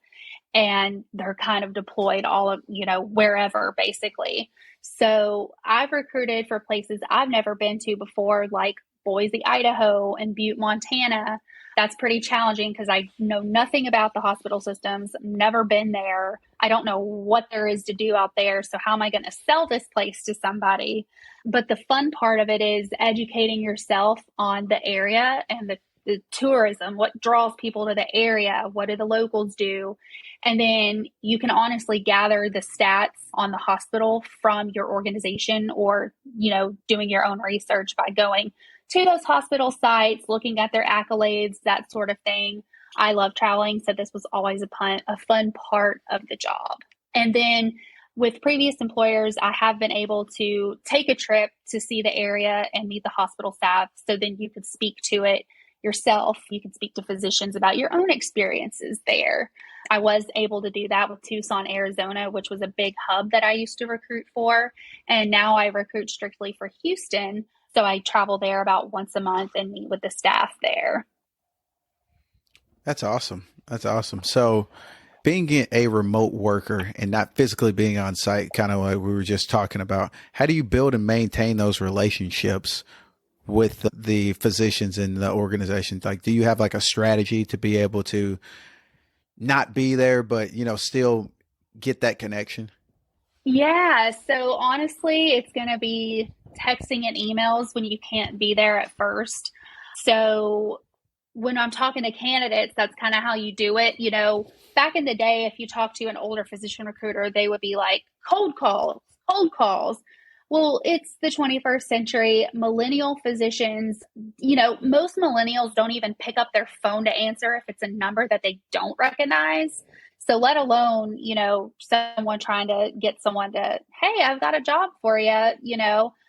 and they're kind of deployed all of, wherever basically. So I've recruited for places I've never been to before, like Boise, Idaho, and Butte, Montana. That's pretty challenging because I know nothing about the hospital systems, never been there. I don't know what there is to do out there. So, how am I going to sell this place to somebody? But the fun part of it is educating yourself on the area and the tourism, what draws people to the area, what do the locals do? And then you can honestly gather the stats on the hospital from your organization, or, doing your own research by going to those hospital sites, looking at their accolades, that sort of thing. I love traveling, so this was always a fun part of the job. And then with previous employers, I have been able to take a trip to see the area and meet the hospital staff. So then you could speak to it yourself. You can speak to physicians about your own experiences there. I was able to do that with Tucson, Arizona, which was a big hub that I used to recruit for. And now I recruit strictly for Houston. So I travel there about once a month and meet with the staff there. That's awesome. That's awesome. So being a remote worker and not physically being on site, kind of like we were just talking about, how do you build and maintain those relationships with the physicians in the organization? Like, do you have like a strategy to be able to not be there, but, still get that connection? Yeah. So honestly, it's going to be texting and emails when you can't be there at first. So when I'm talking to candidates, that's kind of how you do it. Back in the day, if you talk to an older physician recruiter, they would be like, cold calls, cold calls. Well, it's the 21st century. Millennial physicians, most millennials don't even pick up their phone to answer if it's a number that they don't recognize. So let alone, someone trying to get someone to, hey, I've got a job for you.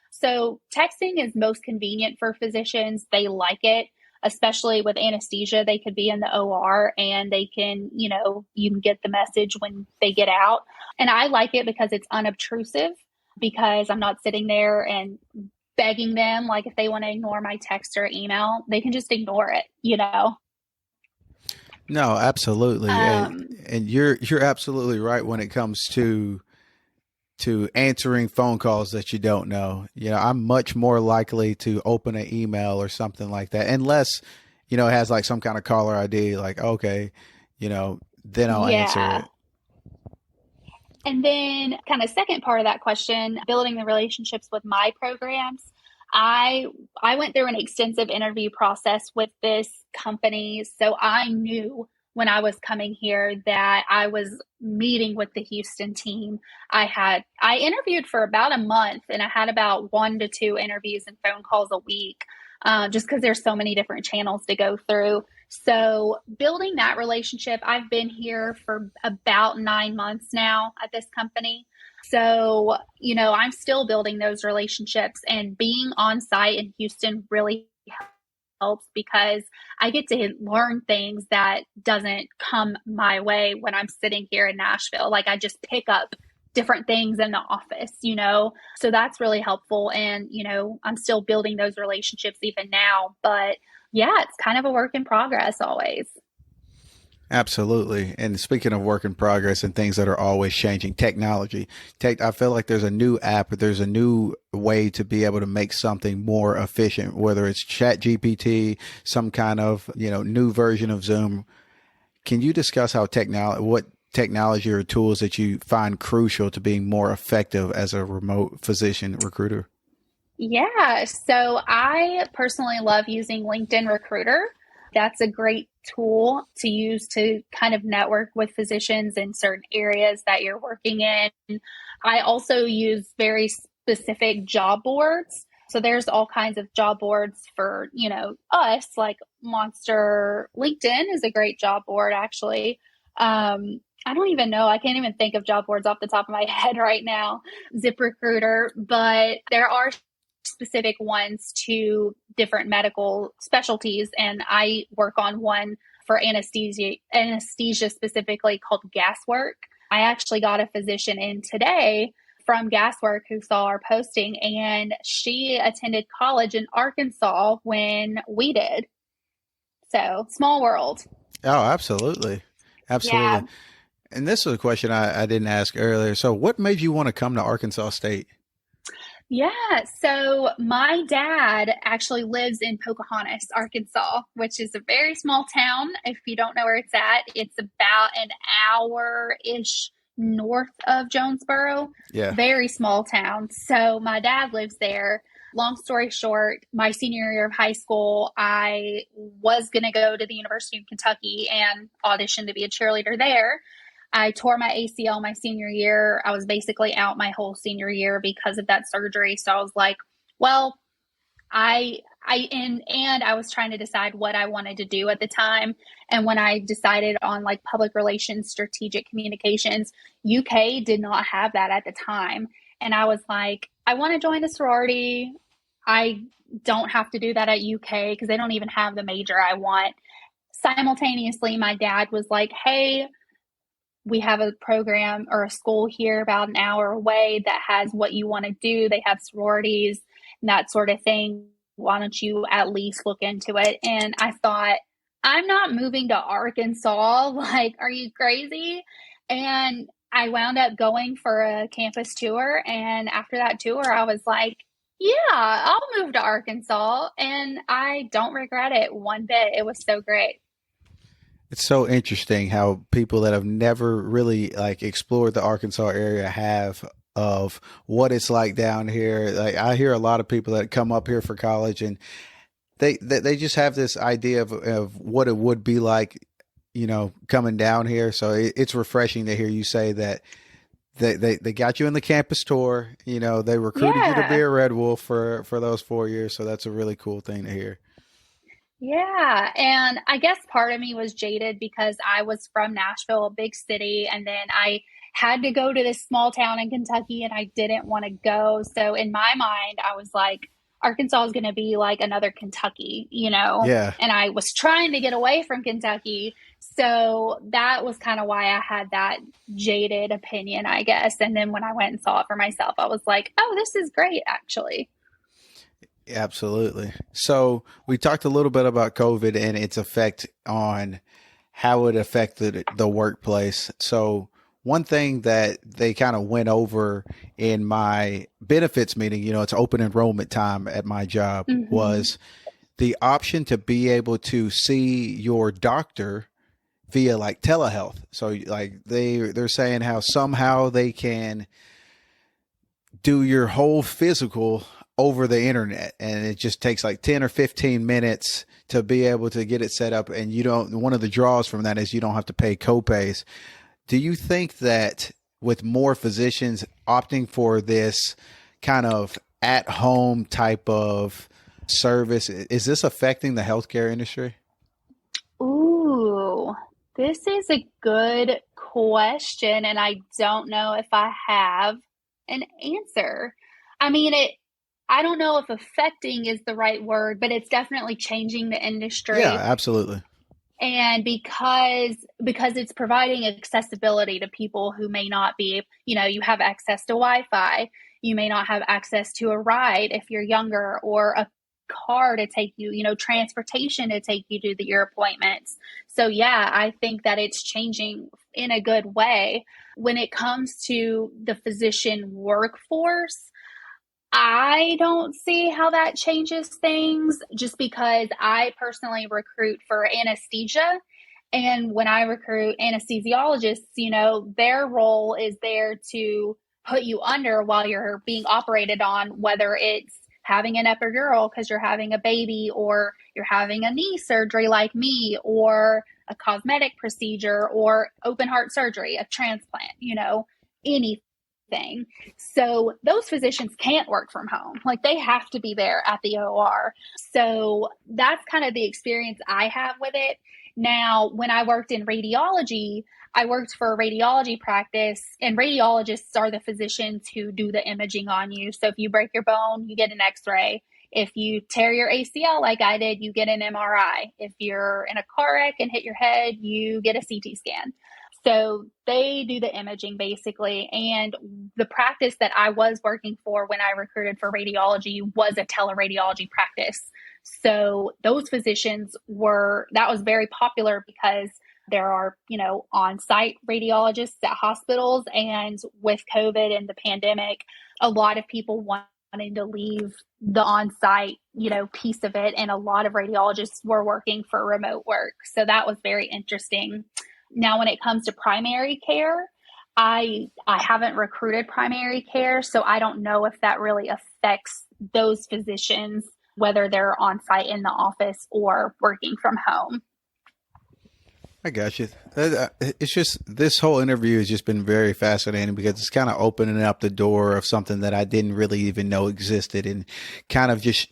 So texting is most convenient for physicians. They like it, especially with anesthesia. They could be in the OR and they can, you can get the message when they get out. And I like it because it's unobtrusive, because I'm not sitting there and begging them. Like if they want to ignore my text or email, they can just ignore it. No, absolutely. Um, And you're absolutely right when it comes to answering phone calls that you don't know. I'm much more likely to open an email or something like that, unless, it has like some kind of caller ID, like, okay, then I'll answer yeah. it. And then kind of second part of that question, building the relationships with my programs. I went through an extensive interview process with this company. So I knew when I was coming here that I was meeting with the Houston team. I interviewed for about a month, and I had about 1 to 2 interviews and phone calls a week, just because there's so many different channels to go through. So building that relationship, I've been here for about 9 months now at this company. So, I'm still building those relationships, and being on site in Houston really helps because I get to learn things that doesn't come my way when I'm sitting here in Nashville. Like I just pick up different things in the office, So that's really helpful. And, I'm still building those relationships even now. But yeah, it's kind of a work in progress always. Absolutely. And speaking of work in progress and things that are always changing, technology. I feel like there's a new app, there's a new way to be able to make something more efficient, whether it's Chat GPT, some kind of, new version of Zoom. Can you discuss what technology or tools that you find crucial to being more effective as a remote physician recruiter? Yeah. So I personally love using LinkedIn Recruiter. That's a great tool to use to kind of network with physicians in certain areas that you're working in. I also use very specific job boards. So there's all kinds of job boards for, us, like Monster. LinkedIn is a great job board, actually. I don't even know. I can't even think of job boards off the top of my head right now. ZipRecruiter, but there are specific ones to different medical specialties. And I work on one for anesthesia specifically called Gaswork. I actually got a physician in today from Gaswork who saw our posting, and she attended college in Arkansas when we did. So small world. Oh, absolutely. Yeah. Absolutely. And this was a question I didn't ask earlier. So what made you want to come to Arkansas State? Yeah. So my dad actually lives in Pocahontas, Arkansas, which is a very small town. If you don't know where it's at, it's about an hour-ish north of Jonesboro. Yeah. Very small town. So my dad lives there. Long story short, my senior year of high school, I was going to go to the University of Kentucky and audition to be a cheerleader there. I tore my ACL my senior year. I was basically out my whole senior year because of that surgery. So I was like, well, and I was trying to decide what I wanted to do at the time. And when I decided on like public relations, strategic communications, UK did not have that at the time. And I was like, I want to join a sorority. I don't have to do that at UK because they don't even have the major I want. Simultaneously, my dad was like, hey, we have a program or a school here about an hour away that has what you want to do. They have sororities and that sort of thing. Why don't you at least look into it? And I thought, I'm not moving to Arkansas. Like, are you crazy? And I wound up going for a campus tour. And after that tour, I was like, yeah, I'll move to Arkansas. And I don't regret it one bit. It was so great. It's so interesting how people that have never really like explored the Arkansas area have of what it's like down here. Like I hear a lot of people that come up here for college and they just have this idea of what it would be like, coming down here. So it's refreshing to hear you say that they got you in the campus tour, they recruited you to be Yeah. a Red Wolf for those 4 years. So that's a really cool thing to hear. Yeah. And I guess part of me was jaded because I was from Nashville, a big city, and then I had to go to this small town in Kentucky and I didn't want to go. So in my mind, I was like, Arkansas is going to be like another Kentucky. Yeah. And I was trying to get away from Kentucky. So that was kind of why I had that jaded opinion, I guess. And then when I went and saw it for myself, I was like, oh, this is great, actually. Absolutely. So we talked a little bit about COVID and its effect on how it affected the workplace. So one thing that they kind of went over in my benefits meeting, it's open enrollment time at my job, Hmm. was the option to be able to see your doctor via like telehealth. So like they're saying how somehow they can do your whole physical over the internet, and it just takes like 10 or 15 minutes to be able to get it set up. And one of the draws from that is you don't have to pay copays. Do you think that with more physicians opting for this kind of at home type of service, is this affecting the healthcare industry? Ooh, this is a good question, and I don't know if I have an answer. I mean, I don't know if affecting is the right word, but it's definitely changing the Yeah, industry. absolutely. And because it's providing accessibility to people who may not be, you have access to Wi-Fi, you may not have access to a ride if you're younger, or a car to take you, transportation to take you to your appointments. So yeah, I think that it's changing in a good way. When it comes to the physician workforce, I don't see how that changes things, just because I personally recruit for anesthesia. And when I recruit anesthesiologists, their role is there to put you under while you're being operated on, whether it's having an epidural because you're having a baby, or you're having a knee surgery like me, or a cosmetic procedure, or open heart surgery, a transplant, anything. So those physicians can't work from home. Like, they have to be there at the OR. So that's kind of the experience I have with it. Now, when I worked in radiology, I worked for a radiology practice, and radiologists are the physicians who do the imaging on you. So if you break your bone, you get an x-ray. If you tear your ACL like I did, you get an MRI. If you're in a car wreck and hit your head, you get a CT scan. So they do the imaging basically. And the practice that I was working for when I recruited for radiology was a teleradiology practice. So those physicians that was very popular because there are, on-site radiologists at hospitals. And with COVID and the pandemic, a lot of people wanting to leave the on-site, piece of it. And a lot of radiologists were working for remote work. So that was very interesting. Now, when it comes to primary care, I haven't recruited primary care, so I don't know if that really affects those physicians, whether they're on site in the office or working from home. I got you. It's just, this whole interview has just been very fascinating because it's kind of opening up the door of something that I didn't really even know existed, and kind of just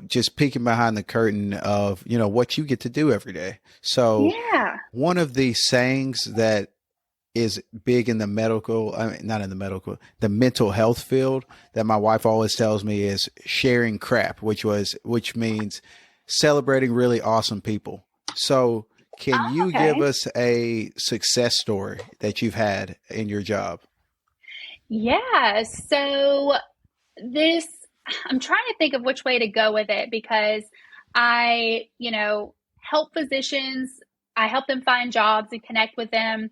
just peeking behind the curtain of, what you get to do every day. So Yeah. one of the sayings that is big in the medical, I mean, not in the medical, the mental health field, that my wife always tells me is sharing crap, which means celebrating really awesome people. So can Oh, you give okay. us a success story that you've had in your job? Yeah. So this, I'm trying to think of which way to go with it, because I, help physicians, I help them find jobs and connect with them.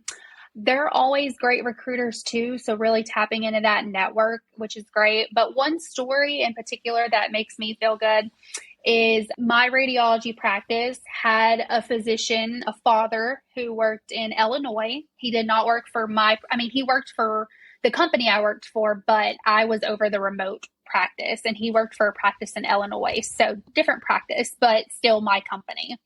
They're always great recruiters too. So really tapping into that network, which is great. But one story in particular that makes me feel good is my radiology practice had a physician, a father who worked in Illinois. He did not work for he worked for the company I worked for, but I was over the remote practice, and he worked for a practice in Illinois. So different practice, but still my company.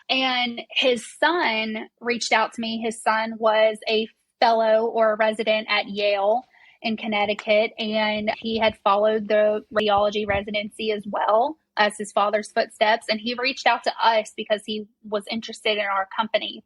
And his son reached out to me. His son was a fellow or a resident at Yale in Connecticut, and he had followed the radiology residency as well as his father's footsteps. And he reached out to us because he was interested in our company.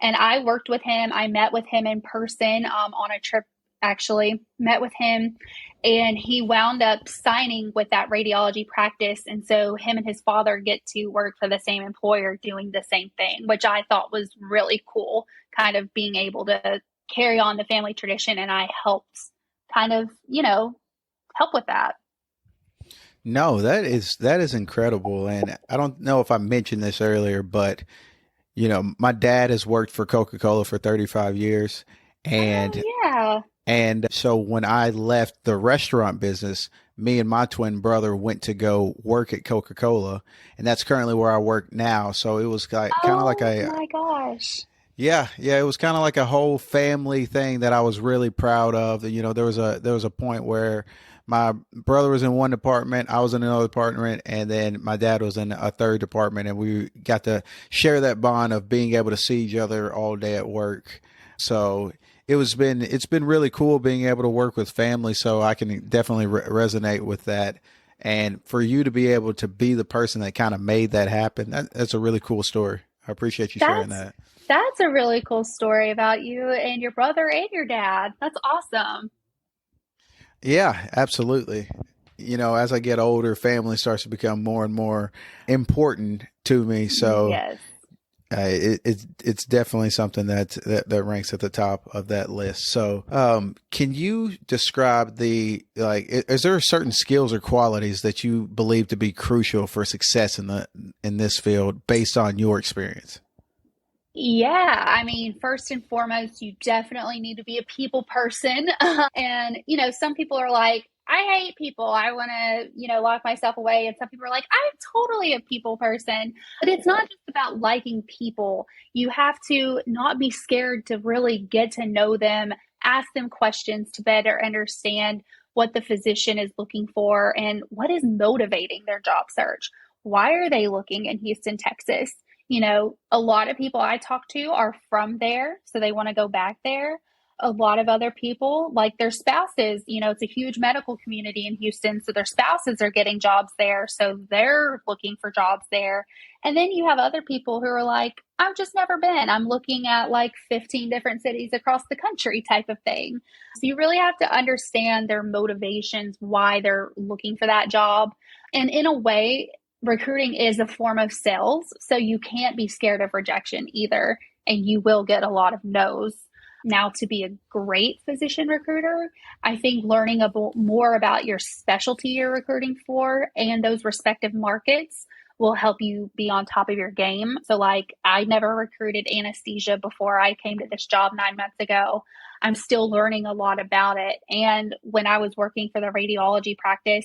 And I worked with him. I met with him in person on a trip, actually, met with him, and he wound up signing with that radiology practice. And so him and his father get to work for the same employer doing the same thing, which I thought was really cool, kind of being able to carry on the family tradition. And I helped kind of, help with that. No, that is incredible. And I don't know if I mentioned this earlier, but my dad has worked for Coca-Cola for 35 years. Oh, And yeah. so when I left the restaurant business, me and my twin brother went to go work at Coca-Cola, and that's currently where I work now. So it was kind of like Oh my gosh. yeah, it was kind of like a whole family thing that I was really proud of. There was a point where my brother was in one department, I was in another department, and then my dad was in a third department, and we got to share that bond of being able to see each other all day at work. So it's been really cool being able to work with family. So I can definitely resonate with that. And for you to be able to be the person that kind of made that happen, that's a really cool story. I appreciate you sharing That's that. that's a really cool story about you and your brother and your dad. That's awesome. Yeah, absolutely. As I get older, family starts to become more and more important to me. So Yes. It's definitely something that ranks at the top of that list. So, can you describe is there certain skills or qualities that you believe to be crucial for success in this field based on your experience? Yeah, I mean, first and foremost, you definitely need to be a people person. And, some people are like, I hate people. I want to, lock myself away. And some people are like, I'm totally a people person. But it's not just about liking people. You have to not be scared to really get to know them, ask them questions to better understand what the physician is looking for and what is motivating their job search. Why are they looking in Houston, Texas? A lot of people I talk to are from there, so they want to go back there. A lot of other people, like their spouses, it's a huge medical community in Houston, so their spouses are getting jobs there, so they're looking for jobs there. And then you have other people who are like, I've just never been. I'm looking at like 15 different cities across the country type of thing. So you really have to understand their motivations, why they're looking for that job. And in a way, recruiting is a form of sales, so you can't be scared of rejection either, and you will get a lot of no's. Now, to be a great physician recruiter, I think learning more about your specialty you're recruiting for and those respective markets will help you be on top of your game. So, like, I never recruited anesthesia before I came to this job 9 months ago. I'm still learning a lot about it. And when I was working for the radiology practice,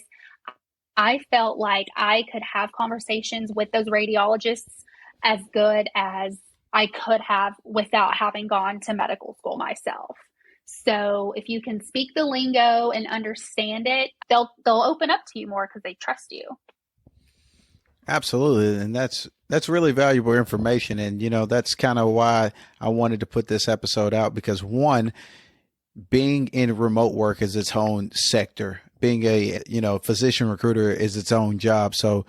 I felt like I could have conversations with those radiologists as good as I could have without having gone to medical school myself. So if you can speak the lingo and understand it, they'll open up to you more because they trust you. Absolutely, and that's really valuable information, and that's kind of why I wanted to put this episode out because one, being in remote work is its own sector. Being a physician recruiter is its own job. So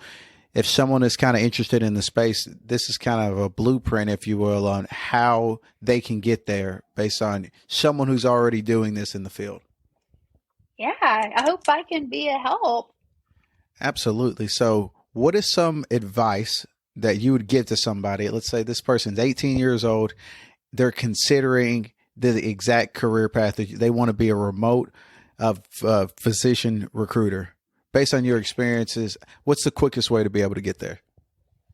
if someone is kind of interested in the space, this is kind of a blueprint, if you will, on how they can get there based on someone who's already doing this in the field. Yeah, I hope I can be a help. Absolutely. So what is some advice that you would give to somebody? Let's say this person's 18 years old. They're considering the exact career path that they want to be a remote physician recruiter. Based on your experiences, what's the quickest way to be able to get there?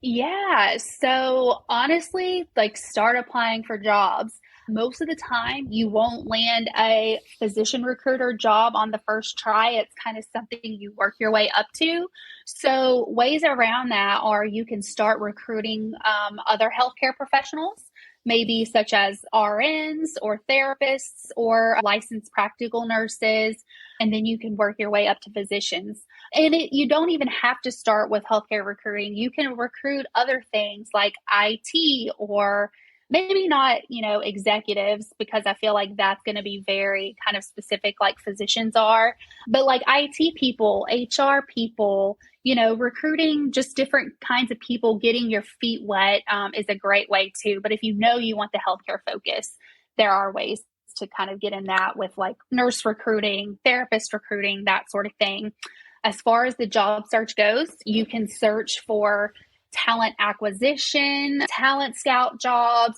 Yeah, so honestly, like start applying for jobs. Most of the time, you won't land a physician recruiter job on the first try. It's kind of something you work your way up to. So, ways around that are you can start recruiting other healthcare professionals, maybe such as RNs or therapists or licensed practical nurses, and then you can work your way up to physicians. And you don't even have to start with healthcare recruiting. You can recruit other things like IT or maybe not, executives, because I feel like that's going to be very kind of specific, like physicians are, but like IT people, HR people, recruiting just different kinds of people, getting your feet wet is a great way too. But if you want the healthcare focus, there are ways to kind of get in that with like nurse recruiting, therapist recruiting, that sort of thing. As far as the job search goes, you can search for talent acquisition, talent scout jobs,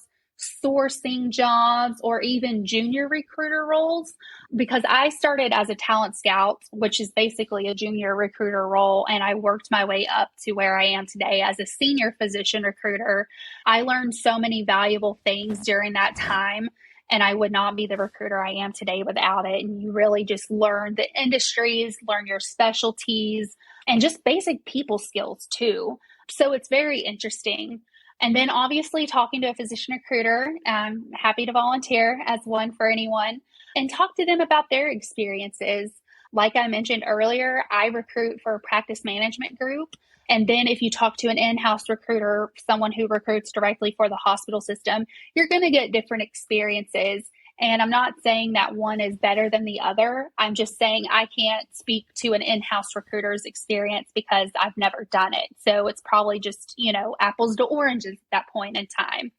sourcing jobs, or even junior recruiter roles. Because I started as a talent scout, which is basically a junior recruiter role, and I worked my way up to where I am today as a senior physician recruiter. I learned so many valuable things during that time, and I would not be the recruiter I am today without it. And you really just learn the industries, learn your specialties, and just basic people skills too. So it's very interesting. And then obviously talking to a physician recruiter, I'm happy to volunteer as one for anyone and talk to them about their experiences. Like I mentioned earlier, I recruit for a practice management group. And then if you talk to an in-house recruiter, someone who recruits directly for the hospital system, you're going to get different experiences. And I'm not saying that one is better than the other. I'm just saying I can't speak to an in-house recruiter's experience because I've never done it. So it's probably just, apples to oranges at that point in time.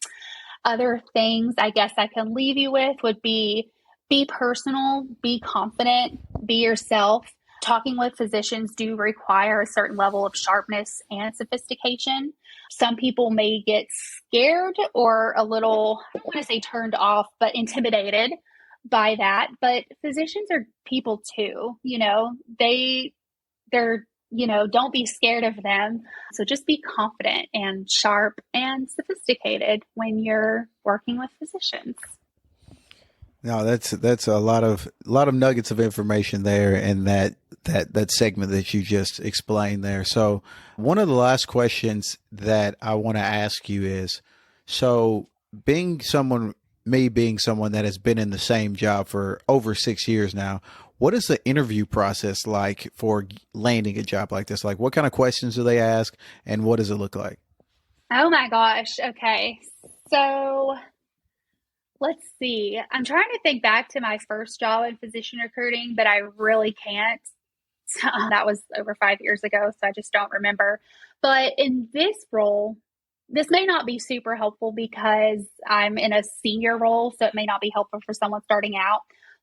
Other things I guess I can leave you with would be personal, be confident, be yourself. talking with physicians do require a certain level of sharpness and sophistication. Some people may get scared or a little, I don't want to say turned off, but intimidated by that. But physicians are people too, they're, don't be scared of them. So just be confident and sharp and sophisticated when you're working with physicians. No, that's a lot of nuggets of information there, and that segment that you just explained there. So one of the last questions that I want to ask you is, so being someone that has been in the same job for over 6 years now, what is the interview process like for landing a job like this? Like, what kind of questions do they ask, and what does it look like? Oh my gosh. Okay. So let's see. I'm trying to think back to my first job in physician recruiting, but I really can't. That was over 5 years ago, so I just don't remember. But in this role, this may not be super helpful because I'm in a senior role, so it may not be helpful for someone starting out.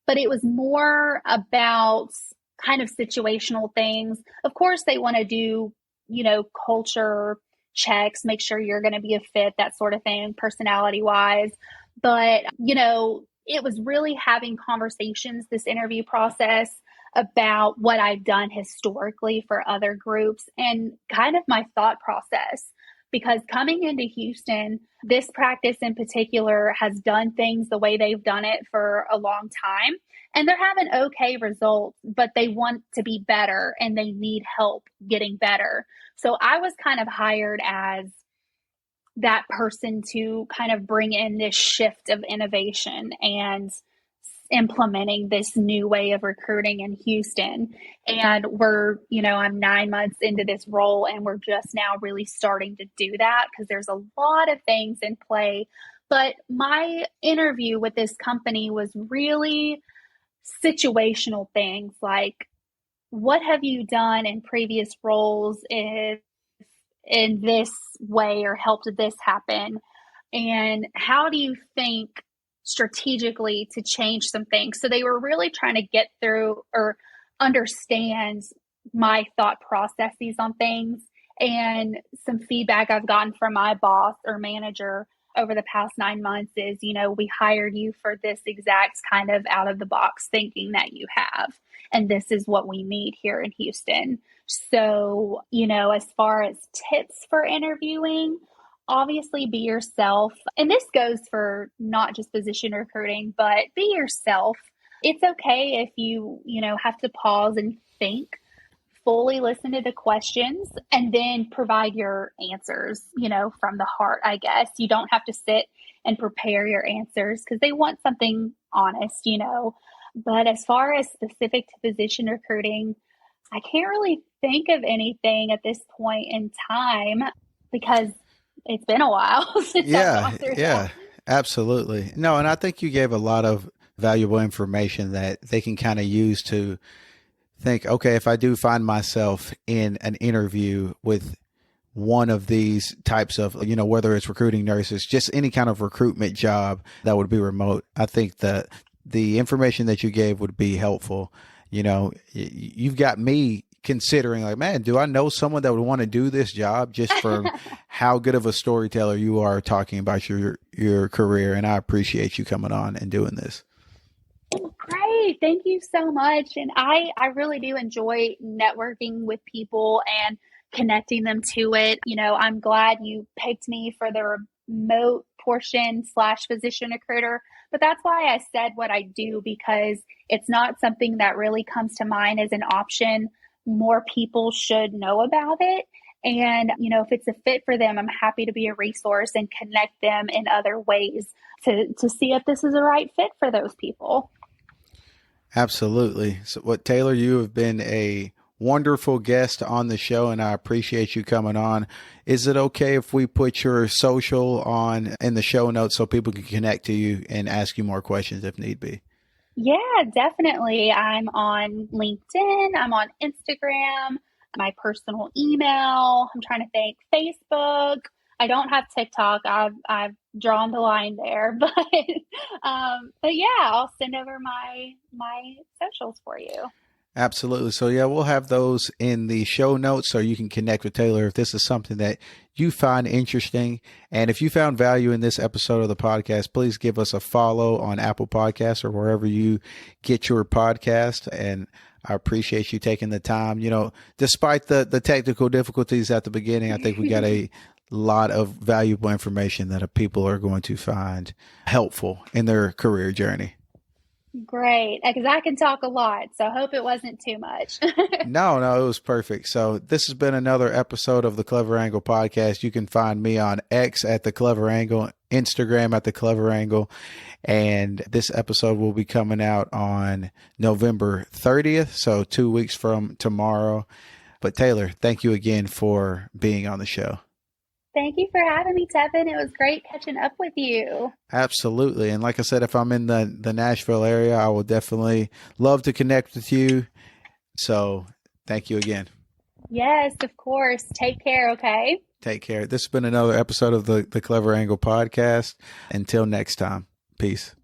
But it was more about kind of situational things. Of course, they want to do, culture checks, make sure you're going to be a fit, that sort of thing, personality wise. But, it was really having conversations, this interview process, about what I've done historically for other groups and kind of my thought process. Because coming into Houston, this practice in particular has done things the way they've done it for a long time. And they're having okay results, but they want to be better and they need help getting better. So I was kind of hired as that person to kind of bring in this shift of innovation and implementing this new way of recruiting in Houston. And I'm 9 months into this role and we're just now really starting to do that because there's a lot of things in play. But my interview with this company was really situational things like, what have you done in previous roles in this way or helped this happen? And how do you think strategically to change some things? So they were really trying to get through or understand my thought processes on things. And some feedback I've gotten from my boss or manager over the past 9 months is, we hired you for this exact kind of out of the box thinking that you have. And this is what we need here in Houston. So, as far as tips for interviewing, obviously be yourself. And this goes for not just physician recruiting, but be yourself. It's okay if you have to pause and think, fully listen to the questions, and then provide your answers, from the heart, I guess. You don't have to sit and prepare your answers because they want something honest. But as far as specific to physician recruiting, I can't really think of anything at this point in time because it's been a while since I've Yeah, gone through yeah, that. absolutely. No, and I think you gave a lot of valuable information that they can kind of use to think, okay, if I do find myself in an interview with one of these types of, whether it's recruiting nurses, just any kind of recruitment job that would be remote, I think that the information that you gave would be helpful. You've got me considering like, man, do I know someone that would want to do this job just from how good of a storyteller you are talking about your career. And I appreciate you coming on and doing this. Great. Thank you so much. And I really do enjoy networking with people and connecting them to it. I'm glad you picked me for the remote portion / physician recruiter, but that's why I said what I do, because it's not something that really comes to mind as an option. More people should know about it. And, if it's a fit for them, I'm happy to be a resource and connect them in other ways to see if this is the right fit for those people. Absolutely. So Taylor, you have been a wonderful guest on the show, and I appreciate you coming on. Is it okay if we put your social on in the show notes so people can connect to you and ask you more questions if need be? Yeah, definitely. I'm on LinkedIn. I'm on Instagram, my personal email. I'm trying to think, Facebook. I don't have TikTok. I've drawn the line there, but yeah, I'll send over my socials for you. Absolutely. So yeah, we'll have those in the show notes so you can connect with Taylor if this is something that you find interesting. And if you found value in this episode of the podcast, please give us a follow on Apple Podcasts or wherever you get your podcast. And I appreciate you taking the time. You know, despite the technical difficulties at the beginning, I think we got a lot of valuable information that people are going to find helpful in their career journey. Great, because I can talk a lot, so I hope it wasn't too much. No, it was perfect. So this has been another episode of the Clever Angle podcast. You can find me on X at the Clever Angle, Instagram at the Clever Angle, and this episode will be coming out on November 30th, so 2 weeks from tomorrow. But Taylor, thank you again for being on the show. Thank you for having me, Tevin. It was great catching up with you. Absolutely. And like I said, if I'm in the Nashville area, I will definitely love to connect with you. So thank you again. Yes, of course. Take care, okay? Take care. This has been another episode of the Clever Angle podcast. Until next time, peace.